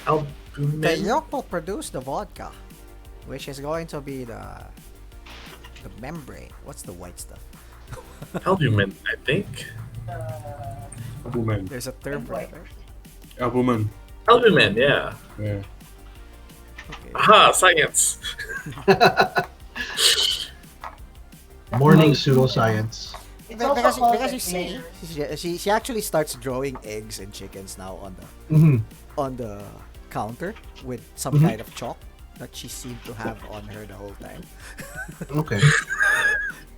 The albumin. yolk will produce the vodka, which is going to be the membrane. What's the white stuff? Albumin, I think. Albumin. There's a term for it. White. Right? Albumin. Albumin, yeah. Yeah. Okay. Aha, science. Morning pseudoscience. It's also Because called because the you see, flavor. she actually starts drawing eggs and chickens now Mhm. on the counter with some Mhm. kind of chalk that she seemed to have on her the whole time. Okay.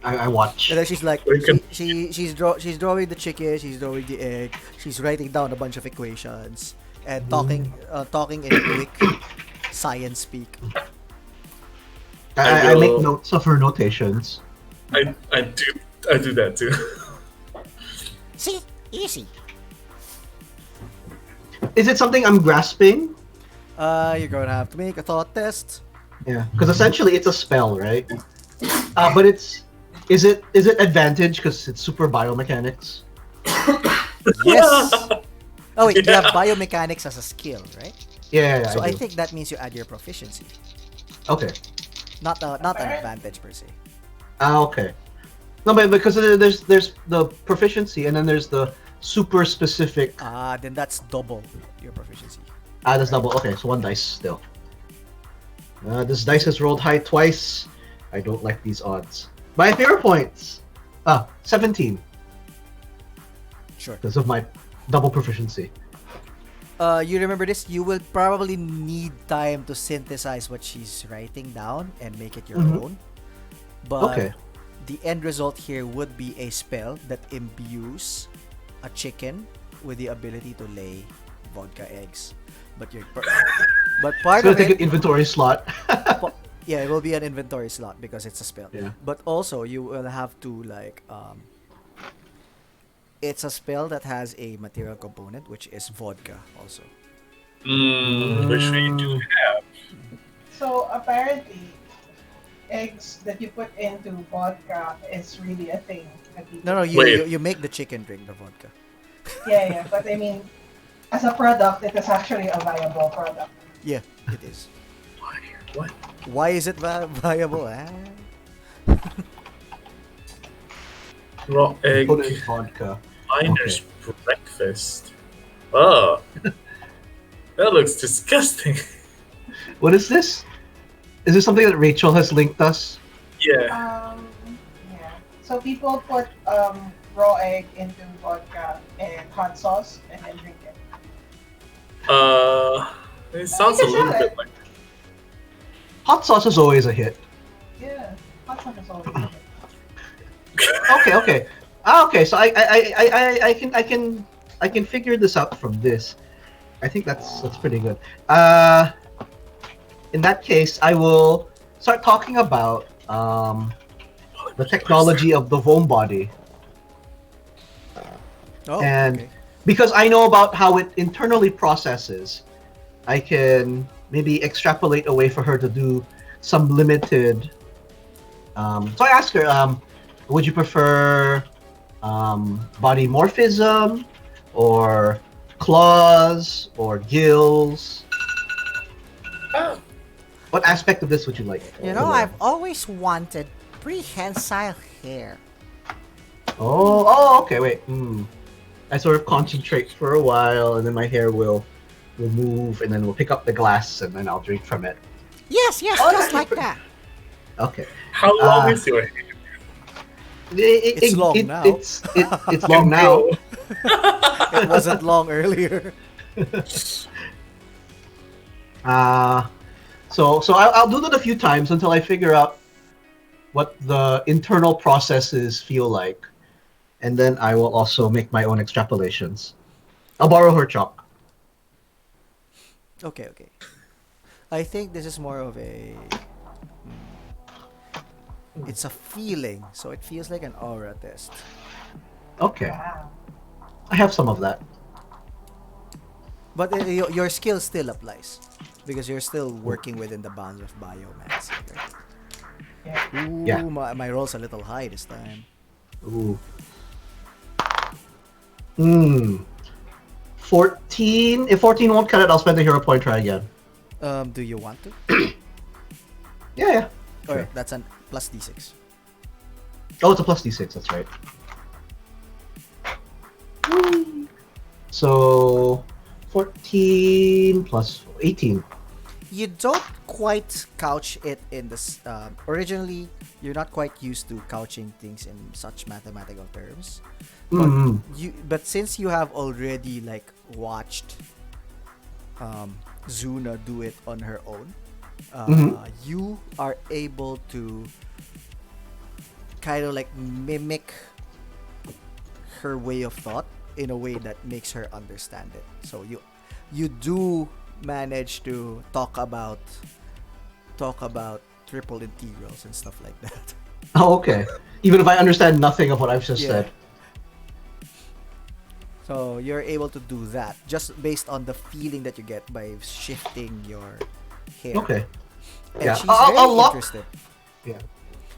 I watch. And then she's like, We can- she's drawing the chicken, she's drawing the egg, she's writing down a bunch of equations and talking in quick science speak. I make will- notes of her notations. I do that too. See, easy. Is it something I'm grasping? You're gonna have to make a thought test. Yeah, because essentially it's a spell, right? But is it advantage because it's super biomechanics? Yes. Oh wait, you Yeah. have biomechanics as a skill, right? Yeah, So I do. think that means you add your proficiency, Okay. not an advantage per se. Okay. No, but because there's the proficiency and then there's the super specific. Then that's double your proficiency. That's double. Okay, so one dice still. This dice has rolled high twice. I don't like these odds. My favorite points. 17 Sure. because of my double proficiency. You remember this? You will probably need time to synthesize what she's writing down and make it your Mhm. own. But Okay. the end result here would be a spell that imbues a chicken with the ability to lay vodka eggs. But but part It's gonna of take it, an inventory slot. yeah, it will be an inventory slot because it's a spell. Yeah. But also you will have to it's a spell that has a material component, which is vodka also. Which we do have. So apparently, eggs that you put into vodka is really a thing. that people- No, Wait. you make the chicken drink the vodka. Yeah, but I mean, as a product, it is actually a viable product. Yeah, it is. Why? What? Why is it viable? Raw egg Put in vodka. miner's breakfast. Oh, that looks disgusting. What is this? Is this something that Rachel has linked us? Yeah. Yeah. So people put raw egg into vodka and hot sauce and then drink it. It You sounds a can little sell bit it. like. Hot sauce is always a hit. Yeah, hot sauce is always a hit. Okay. Okay. So I can figure this out from this. I think that's pretty good. In that case, I will start talking about the technology of the Vom body, Oh, and okay. because I know about how it internally processes, I can maybe extrapolate a way for her to do some limited. So I asked her, would you prefer body morphism or claws or gills? What aspect of this would you like? You to know, learn? I've always wanted prehensile hair. Oh, okay. Wait. I sort of concentrate for a while, and then my hair will move, and then we'll pick up the glass, and then I'll drink from it. Yes, Oh, just that's like pretty- that. Okay. How long is your hair? It's long now. It's long now. It wasn't long earlier. So I'll do that a few times until I figure out what the internal processes feel like, and then I will also make my own extrapolations. I'll borrow her chalk. Okay. I think this is more of a. It's a feeling, so it feels like an aura test. Okay, Wow. I have some of that. But your skill still applies because you're still working within the bounds of biomancy. Right? Yeah. Ooh, Yeah. my roll's a little high this time. Ooh. 14. If 14 won't cut it, I'll spend a hero point. Try again. Do you want to? Yeah. Alright, that's an plus d6. Oh, it's a plus d6. That's right. So 14 plus 18. You don't quite couch it in this. Originally, you're not quite used to couching things in such mathematical terms. But since you have already like watched Zuna do it on her own, you are able to kind of like mimic her way of thought in a way that makes her understand it. So you do manage to talk about triple integrals and stuff like that. Oh, okay. Even if I understand nothing of what I've just said. So you're able to do that just based on the feeling that you get by shifting your hair. Okay. And Yeah. she's I'll very lock- interested.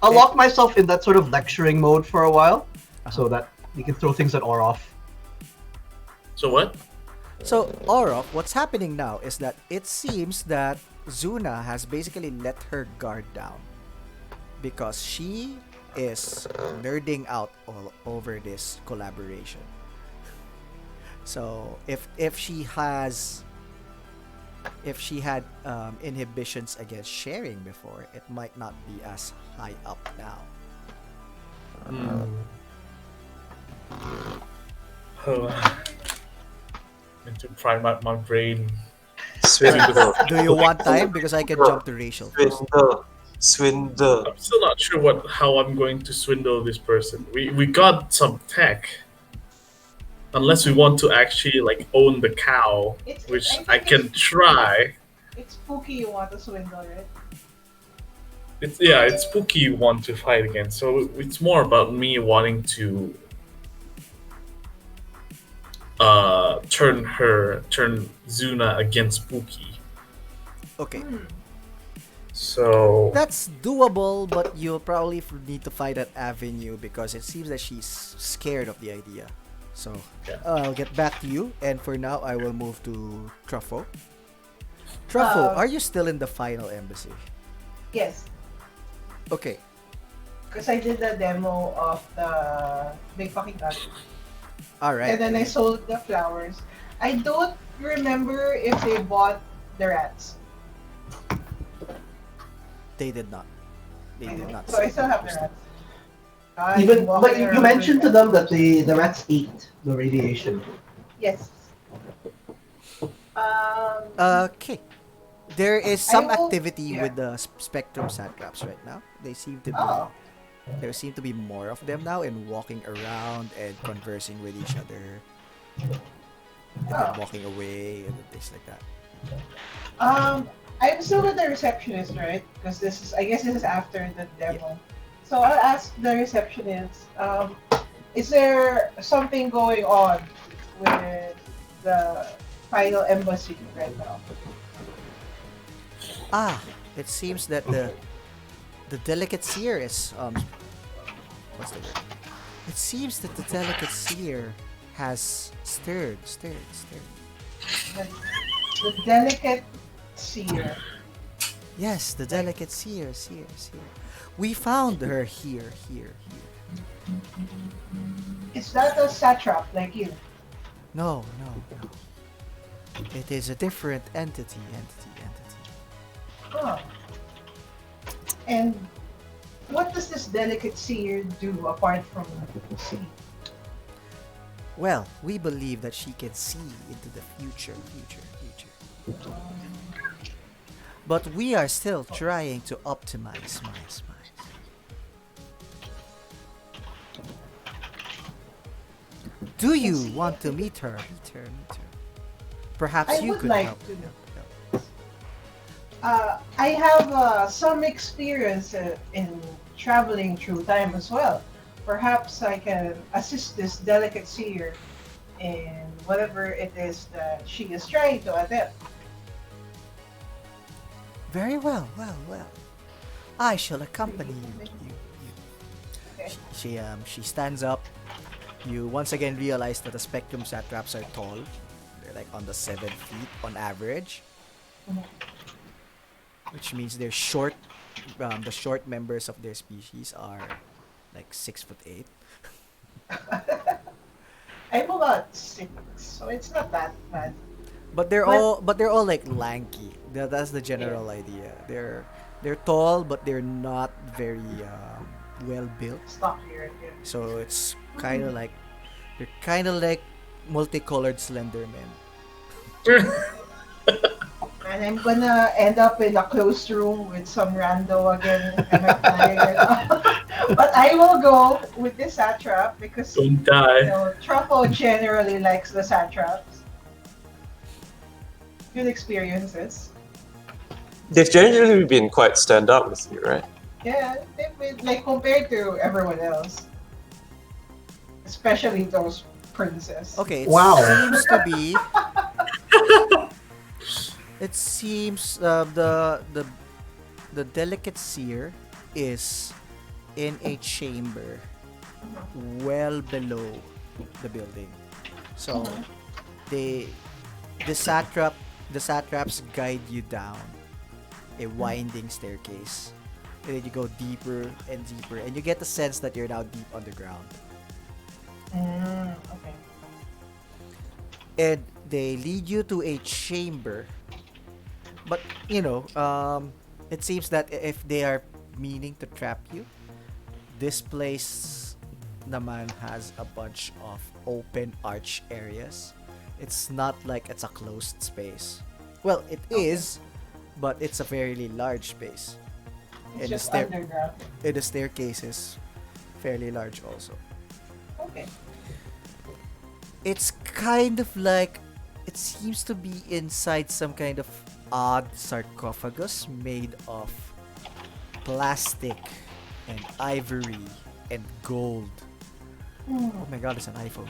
I'll lock myself in that sort of lecturing mode for a while, so that we can throw things at Aurof. So what? So, Aurof, what's happening now is that it seems that Zuna has basically let her guard down because she is nerding out all over this collaboration. So, if she had inhibitions against sharing before, it might not be as high up now. Need to prime up my brain. Swindle. Do you want time? Because I can jump to racial. Swindle. I'm still not sure how I'm going to swindle this person. We got some tech. Unless we want to actually like own the cow, which I can try. It's spooky you want to swindle, right? It's spooky you want to fight against. So it's more about me wanting to turn Zuna against Spooky. Okay. So That's doable, but you'll probably need to find that avenue because it seems that she's scared of the idea. So Yeah. I'll get back to you, and for now I will move to Truffo. Truffo, are you still in the final embassy? Yes, Okay. because I did the demo of the big fucking gun. All right. And then I sold the flowers. I don't remember if they bought the rats. They did not. They did not. So I sell still have the crystal. rats. Even, but walking you around with mentioned to that. them that the rats ate the radiation. Yes. Um, Okay. There is I some will. activity Yeah. with the spectrum satraps right now. They seem to be Oh. there seem to be more of them now and walking around and conversing with each other and then Oh. walking away and things like that. Um, I'm still with the receptionist, right? Because this is, I guess, this is after the Yeah. demo. So I'll ask the receptionist. Is there something going on with the final embassy right now? Ah, it seems that the delicate seer is what's the word? It seems that the delicate seer has stirred. The, the delicate seer. Yes, the delicate seer. We found her here. Is that a satrap like you? No. It is a different entity. Huh. And what does this delicate seer do apart from see? Well, we believe that she can see into the future. But we are still trying to optimize my spies. Do Can you see want to into the- meet her? Perhaps I you would could like help. to. I have some experience in traveling through time as well. Perhaps I can assist this delicate seer in whatever it is that she is trying to attempt. Very well. I shall accompany you. Okay. She stands up. You once again realize that the spectrum satraps are tall. They're like on the 7 feet on average, Mhm. which means they're short. The short members of their species are like 6'8". I'm about 6, so it's not that bad. But they're But all like lanky. That's the yeah, general idea. They're tall, but they're not very well built. stop here. Yeah. So it's kind of like they're kind of like multicolored Slender Men. And I'm gonna end up in a closed room with some rando again. And I'm flying it up. But I will go with the satrap because Don't die. Truffo generally likes the satraps. Good experiences. They've generally been quite stand up with you, right? Yeah, they've been, like compared to everyone else, especially those princes. Okay, it Wow. seems to be. It seems the delicate seer is in a chamber well below the building. So they the satraps guide you down a winding staircase. And then you go deeper and deeper and you get the sense that you're now deep underground. Okay. And they lead you to a chamber. But it seems that if they are meaning to trap you, this place naman has a bunch of open arch areas. It's not like it's a closed space. Well, it is, but it's a fairly large space. It's And just underground. the staircase is fairly large also. Okay. It's kind of like it seems to be inside some kind of odd sarcophagus made of plastic and ivory and gold. Oh my god, it's an iPhone.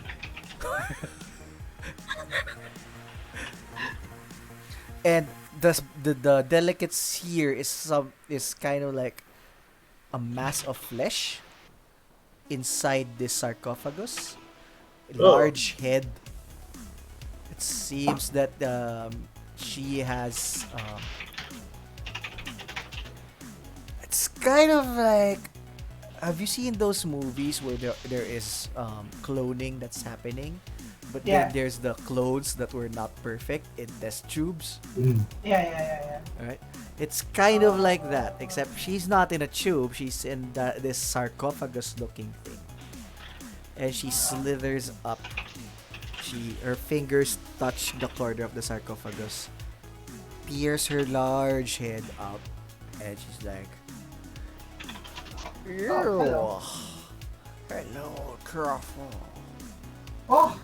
And the delicate seer is kind of like a mass of flesh inside this sarcophagus. Large head. It seems that she has it's kind of like, have you seen those movies where there is cloning that's happening, but Yeah. then there's the clothes that were not perfect in test tubes? Mm. Yeah. All right, It's kind of like that, except she's not in a tube. She's in this sarcophagus-looking thing, and she slithers up. Her fingers touch the corner of the sarcophagus, pierce her large head up, and she's like, hello. Hello, Truffo. Oh,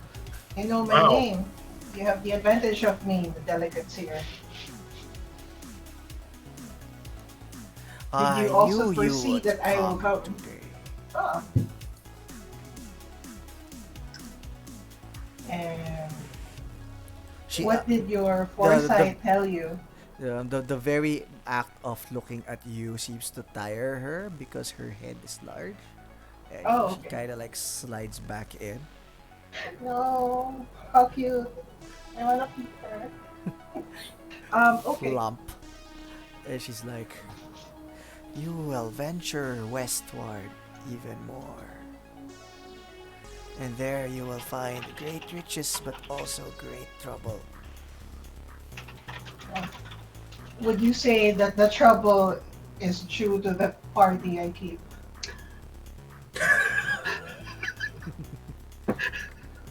you know my Wow. name. You have the advantage of me, the delegates here. I you also knew foresee you would that I will come come? today. Ah. And She, what did your foresight tell you? the very act of looking at you seems to tire her because her head is large, and Oh, she okay. kind of like slides back in. No, how cute. I wanna keep her. Okay. Plump. And she's like, you will venture westward even more. And there you will find great riches but also great trouble. Would you say that the trouble is due to the party I keep?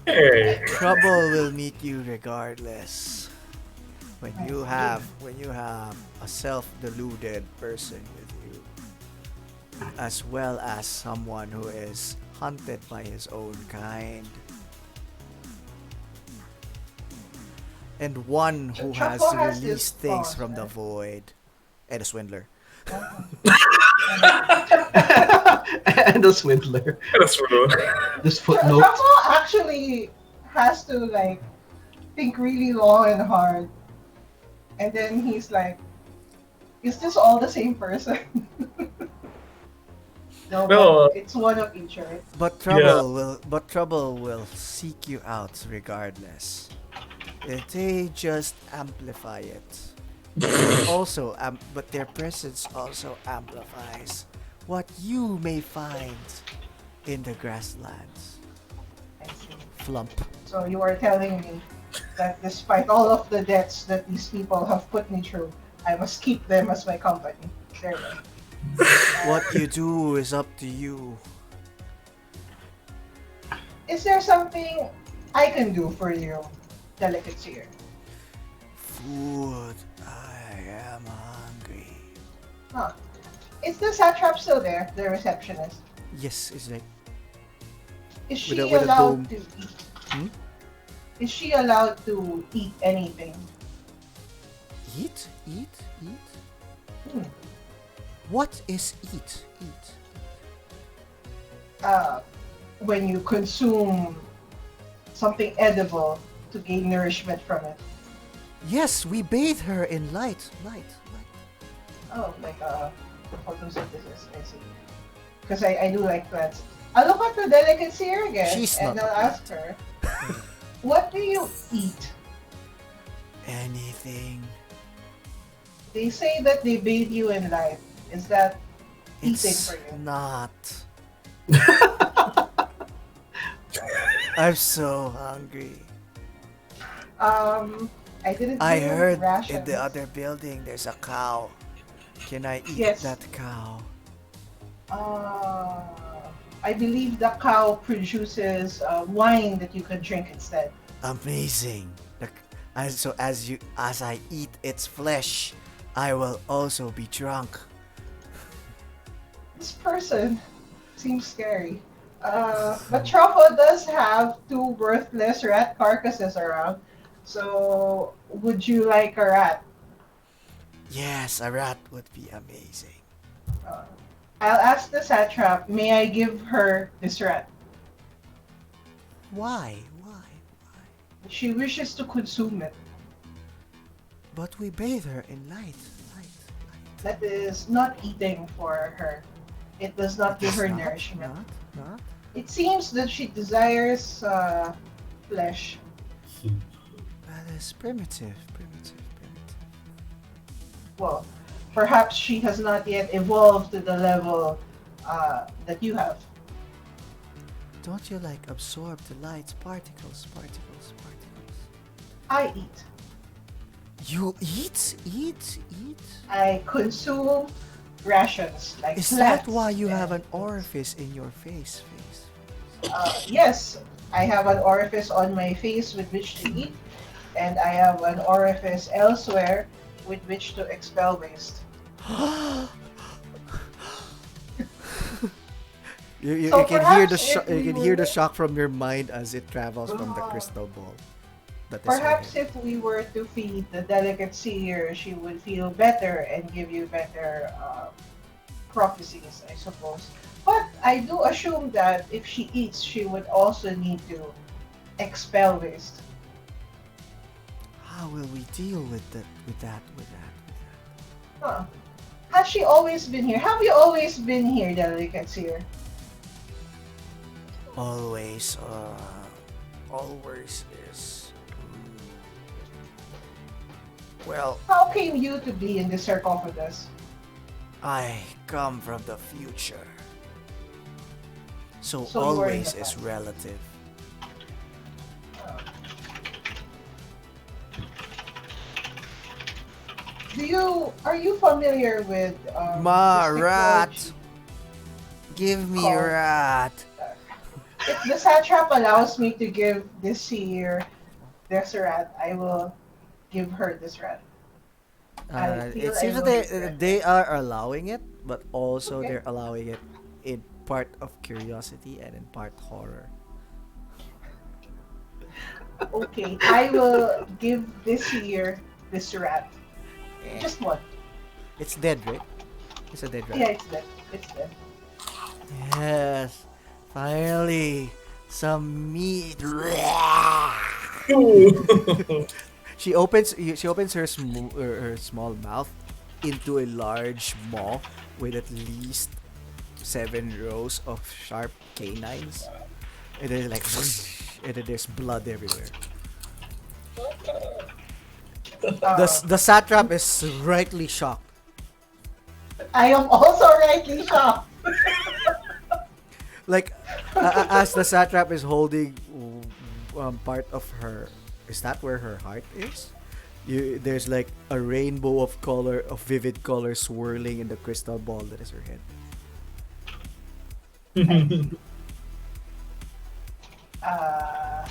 Hey. Trouble will meet you regardless. When you have a self-deluded person with you, as well as someone who is hunted by his own kind, and one who has Truffo has this released things clause, from the right? void, and a swindler. And a swindler. That's rude. This footnote. Truffo actually has to like think really long and hard, and then he's like, "Is this all the same person?" No, No. but it's one of each, right? But Yeah. trouble will seek you out regardless. They just amplify it. But their presence also amplifies what you may find in the grasslands. I see. Flump. So you are telling me that despite all of the debts that these people have put me through, I must keep them as my company. There we go. What you do is up to you. Is there something I can do for you, delegates here? Food. I am hungry. Huh. Is the satrap still there, the receptionist? Yes, it's like Is she with a allowed dome. to eat? Hmm? Is she allowed to eat anything? Eat? Hmm. What is eat? When you consume something edible to gain nourishment from it. Yes, we bathe her in light. Oh, like photosynthesis, I see. Because I do like plants. I'll look at the delegates here again, She's and not I'll a ask her, what do you eat? Anything. They say that they bathe you in light. Is that eating It's for you? not. I'm so hungry. I didn't I bring heard in rations. the other building there's a cow. Can I eat Yes. that cow? I believe the cow produces wine that you can drink instead. Amazing. So as I eat its flesh, I will also be drunk. This person seems scary. But Truffo does have two worthless rat carcasses around. So, would you like a rat? Yes, a rat would be amazing. Uh, I'll ask the satrap, may I give her this rat? Why? She wishes to consume it. But we bathe her in light. That is not eating for her. It does not give It's her not, nourishment. Not. It seems that she desires flesh. That is primitive. Well, perhaps she has not yet evolved to the level that you have. Don't you like absorb the light particles? I eat. You eat? I consume rations like Is that plants why you have and an orifice in your face? yes, I have an orifice on my face with which to eat, and I have an orifice elsewhere with which to expel waste. You So can hear the perhaps if you we can hear the were shock from your mind as it travels from the crystal ball. That is her perhaps head. if we were to feed the delicate seer, she would feel better and give you better prophecies, I suppose. But I do assume that if she eats, she would also need to expel waste. How will we deal with that? Huh. Has she always been here? Have you always been here, delicate seer? Always, always is. Well, How came you to be in the sarcophagus? I come from the future. So So you were in the always is past. relative. Oh. Are you familiar with Ma, this rat! technology Give me called rat! if the satrap allows me to give this seer this rat, I will give her this rat. I feel It I seems that will regret they it. are allowing it, but also Okay. they're allowing it in part of curiosity and in part horror. Okay, I will give this seer this rat. Eh. Just one. It's dead, right? It's a dead rat. Yeah, it's dead. It's dead. Yes, finally, some meat. Ooh. She opens her small mouth into a large maw with at least 7 rows of sharp canines, and then like, and then there's blood everywhere. Uh, The satrap is rightly shocked. I am also rightly shocked. Like, as the satrap is holding part of her, is that where her heart is? There's like a rainbow of color, of vivid color swirling in the crystal ball that is her head. Uh,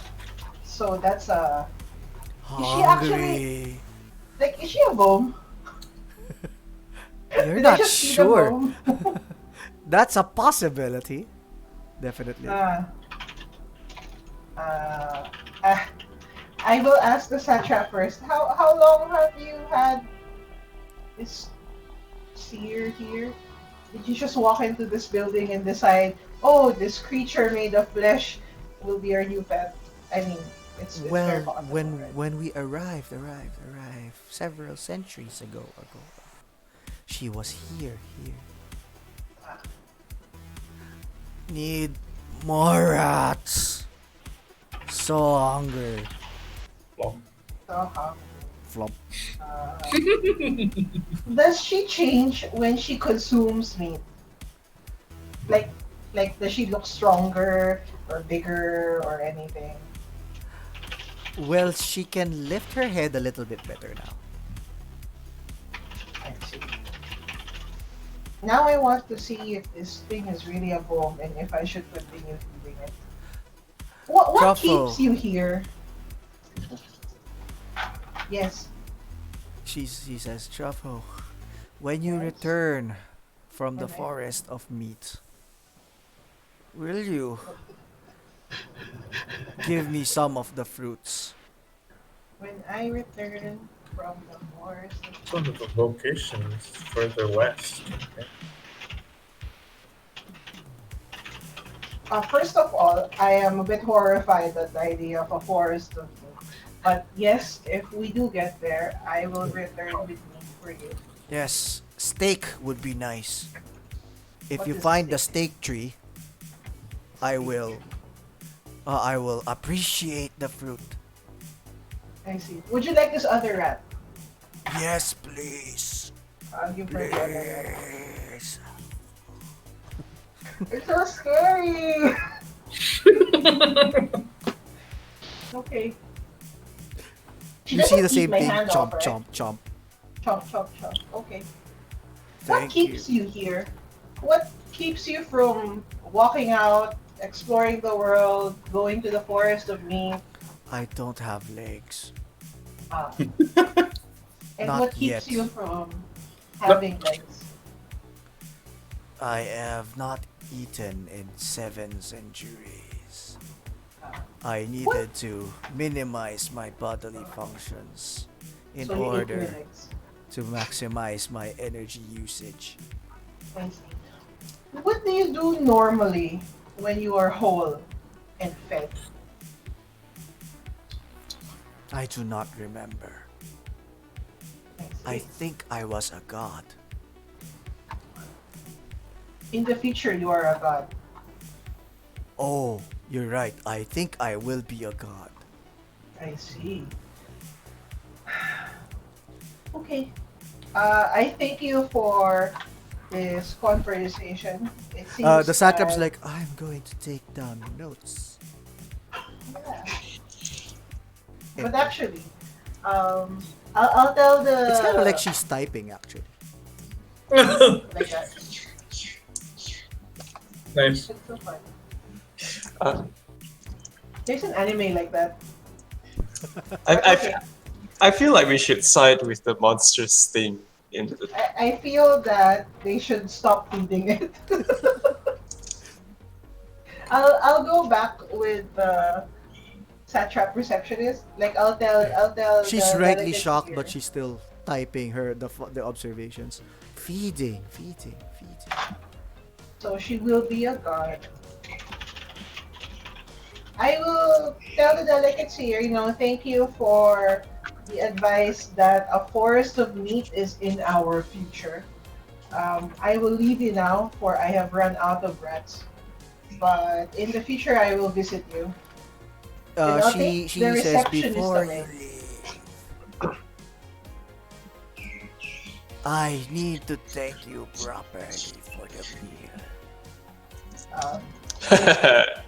so that's a. Is she actually Hungry. like? Is she a bomb? You're Did I not just see the sure. bomb? That's a possibility. Definitely. uh, uh, uh, I will ask the satrap first. How long have you had this seer here? Did you just walk into this building and decide, oh, this creature made of flesh will be our new pet? I mean, it's very Well, possible, right? when we arrived several centuries ago, she was here. Need more rats. So hungry. So, Flop. uh, does she change when she consumes meat? Like, does she look stronger or bigger or anything? Well, she can lift her head a little bit better now. I see. Now I want to see if this thing is really a bomb and if I should continue feeding it. What Truffo. keeps you here? Yes. She says, Truffo, when you Yes. return from the Okay. forest of meat, will you give me some of the fruits? When I return from the forest. So the vocation is further west. Okay. First of all, I am a bit horrified at the idea of a forest of food. But yes, if we do get there, I will return with meat for you. Yes, steak would be nice. If What you is find the steak? steak tree, I will appreciate the fruit. I see. Would you like this other rat? Yes, please. I'll give her the other rat. Please. It's so scary! Okay. She You see the doesn't eat same my thing. hand off, Chomp, right? chomp, chomp. Chomp, chomp, chomp. Okay. What Thank you. keeps you here? What keeps you from walking out, exploring the world, going to the forest of meat? I don't have legs. Uh, and Not what keeps yet. you from having legs? I have not eaten in 7 centuries. I needed to minimize my bodily functions in So you ate your order legs. to maximize my energy usage. I see. What do you do normally when you are whole and fed? I do not remember. I See. think I was a god. In the future, you are a god. Oh, you're right. I think I will be a god. I see. Okay. I thank you for this conversation. It seems The satrap's that, like, I'm going to take down notes. yeah. It- But actually, I'll tell the. it's kind of like she's typing, actually. Like that. Nice. It's so fun. Uh, There's an anime like that. I, I feel like we should side with the monstrous thing in the. I feel that they should stop feeding it. I'll go back with the satrap receptionist. Like I'll tell. She's the rightly delegates shocked, here. but she's still typing the observations. Feeding. So she will be a god. I will tell the delegates here, thank you for the advice that a forest of meat is in our future. I will leave you now, for I have run out of rats. But in the future, I will visit you. And I'll She take the says receptionist before you away. leave, I need to thank you properly for the meal. Um,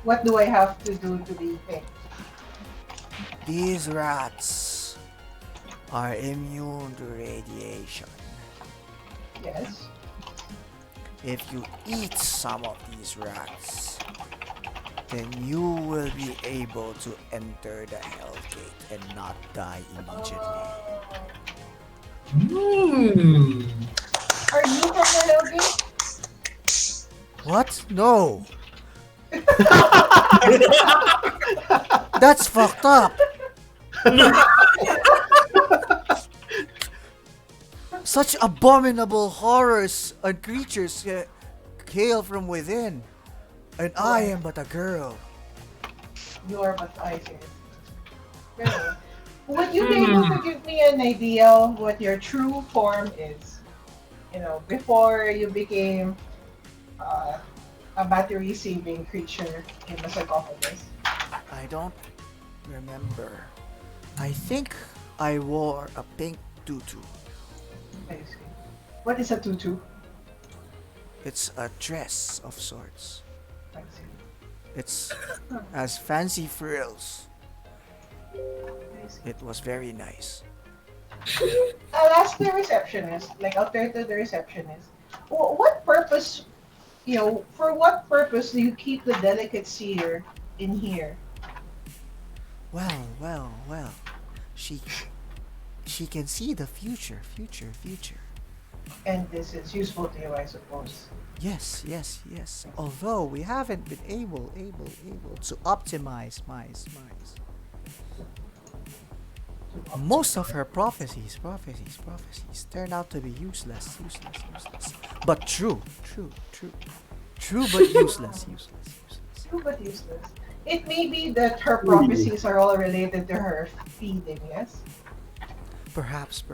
what do I have to do to be thanked? These rats are immune to radiation. Yes. If you eat some of these rats, then you will be able to enter the Hell Gate and not die immediately. Are you from the Hellgate? What? No! That's fucked up! Such abominable horrors and creatures hail from within, and I am but a girl. You are but I see. Very good. Would you be able to give me an idea of what your true form is? Before you became a battery-saving creature in the sarcophagus. I don't remember. I think I wore a pink tutu. I see. What is a tutu? It's a dress of sorts. I see. It's has fancy frills. I see. It was very nice. I'll ask the receptionist. I'll turn to the receptionist. What purpose, for what purpose do you keep the delicate seer in here? Well. She can see the future. And this is useful to you, I suppose. Yes. Although we haven't been able to optimize most of her prophecies turn out to be useless. But true, but useless. True but useless. It may be that her prophecies are all related to her feeding, yes? Perhaps.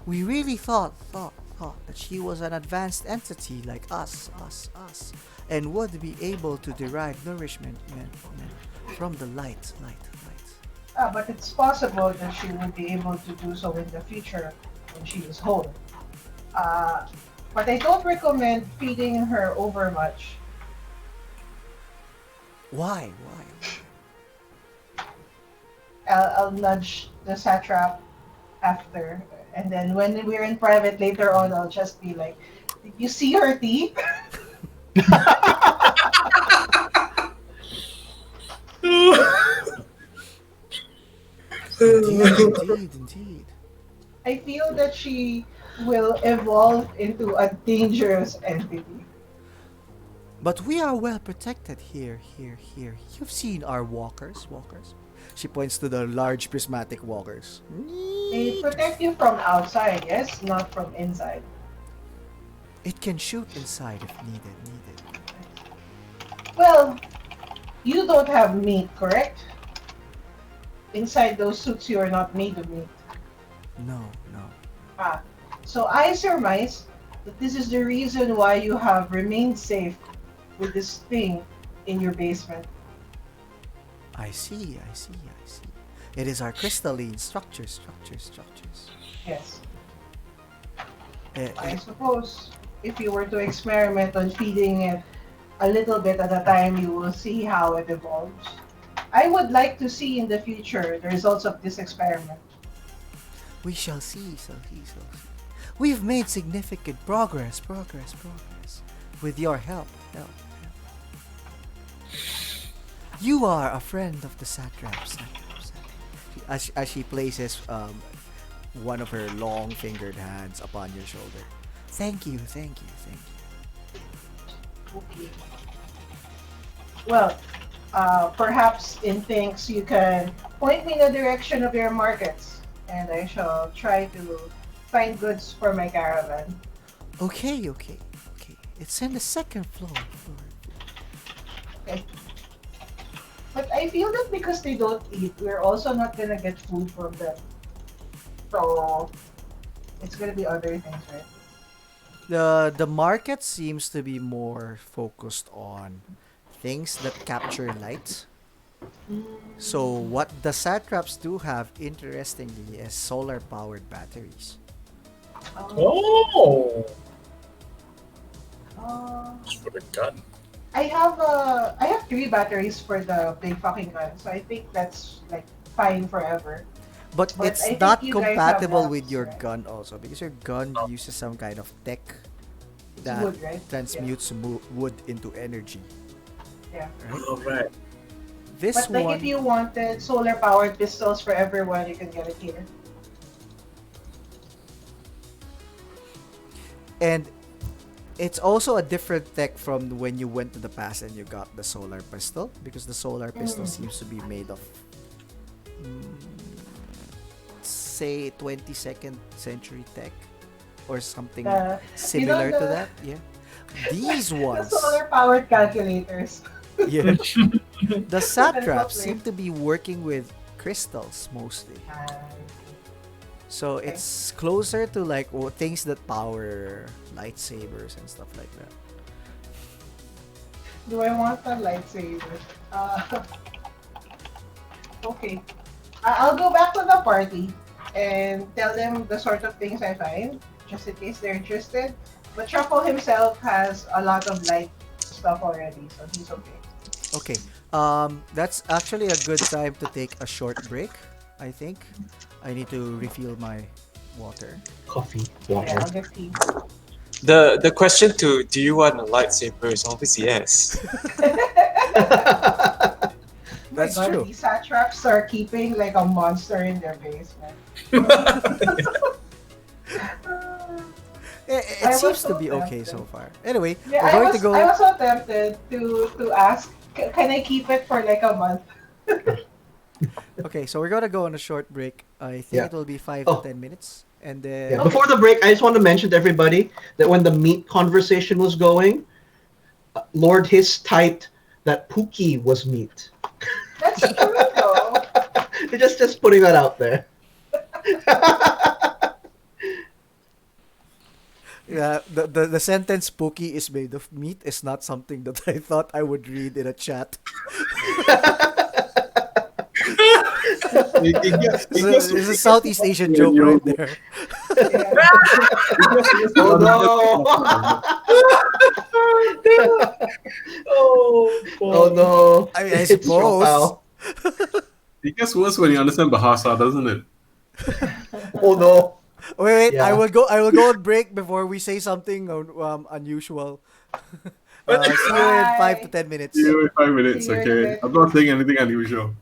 We really thought that she was an advanced entity like us, and would be able to derive nourishment from the light. But it's possible that she would be able to do so in the future when she is whole. But I don't recommend feeding her over much. Why? I'll nudge the satrap after, and then when we're in private later on, I'll just be like, "Did you see her teeth?" Indeed. I feel that she will evolve into a dangerous entity. But we are well protected here. You've seen our walkers. She points to the large prismatic walkers. They protect you from outside, yes, not from inside. It can shoot inside if needed. Well, you don't have meat, correct? Inside those suits, you are not made of meat. No. Ah, so I surmise that this is the reason why you have remained safe with this thing in your basement. I see. It is our crystalline structures. Yes. I Eh, suppose if you were to experiment on feeding it a little bit at a time, you will see how it evolves. I would like to see in the future the results of this experiment. we shall see. We've made significant progress. With your help. You are a friend of the satraps. As she places one of her long fingered hands upon your shoulder. Thank you. Okay. Well, perhaps in things you can point me in the direction of your markets, and I shall try to find goods for my caravan. Okay. It's in the second floor. Okay. But I feel that because they don't eat, we're also not gonna get food from them. So it's gonna be other things, right? The market seems to be more focused on things that capture light. So what the satraps do have, interestingly, is solar powered batteries. Oh, Uh, just for the gun. I have three batteries for the big fucking gun, so I think that's like fine forever. But But it's I think not you guys have compatible with lamps, your right? gun also because your gun uses some kind of tech It's that wood, right? transmutes wood into energy. Yeah. All right. This But like if one, you wanted solar powered pistols for everyone, you can get it here. and it's also a different tech from when you went to the past and you got the solar pistol because the solar pistol seems to be made of mm, say 22nd century tech or something The similar to the that. Yeah. These the ones, solar powered calculators. yeah. The That's what satraps we. seem to be working with crystals mostly. Uh, So Okay. it's closer to like things that power lightsabers and stuff like that. do I want a lightsaber? Okay. I'll go back to the party and tell them the sort of things I find, just in case they're interested. But Truffo himself has a lot of light stuff already, so he's okay. Okay. That's actually a good time to take a short break. I think I need to refill my water. Coffee, Yeah, water. I'll get tea. The question to do you want a lightsaber is obviously yes. Oh my That's god, true. these satraps are keeping like a monster in their basement. It I was seems to so be okay tempted. so far. Anyway, Yeah, we're going to go. I was so tempted to ask, can I keep it for like a month? Okay, so we're gonna go on a short break. I think Yeah. it will be 5 to Oh. 10 minutes, and Yeah. then Before the break, I just want to mention to everybody that when the meat conversation was going, Lord Hiss typed that Pookie was meat. That's true though. just putting that out there. yeah, the sentence "spooky is made of meat" is not something that I thought I would read in a chat. It's a Southeast Asian joke right there. Yeah. Oh no! Oh, Oh no! I mean, I It's suppose. Shao. It gets worse when you understand Bahasa, doesn't it? Oh no. Wait, Yeah. I will go. I will go on break before we say something unusual. See you in 5 to Bye. 10 minutes. See you in 5 minutes, See you in a okay? bit. I'm not saying anything unusual.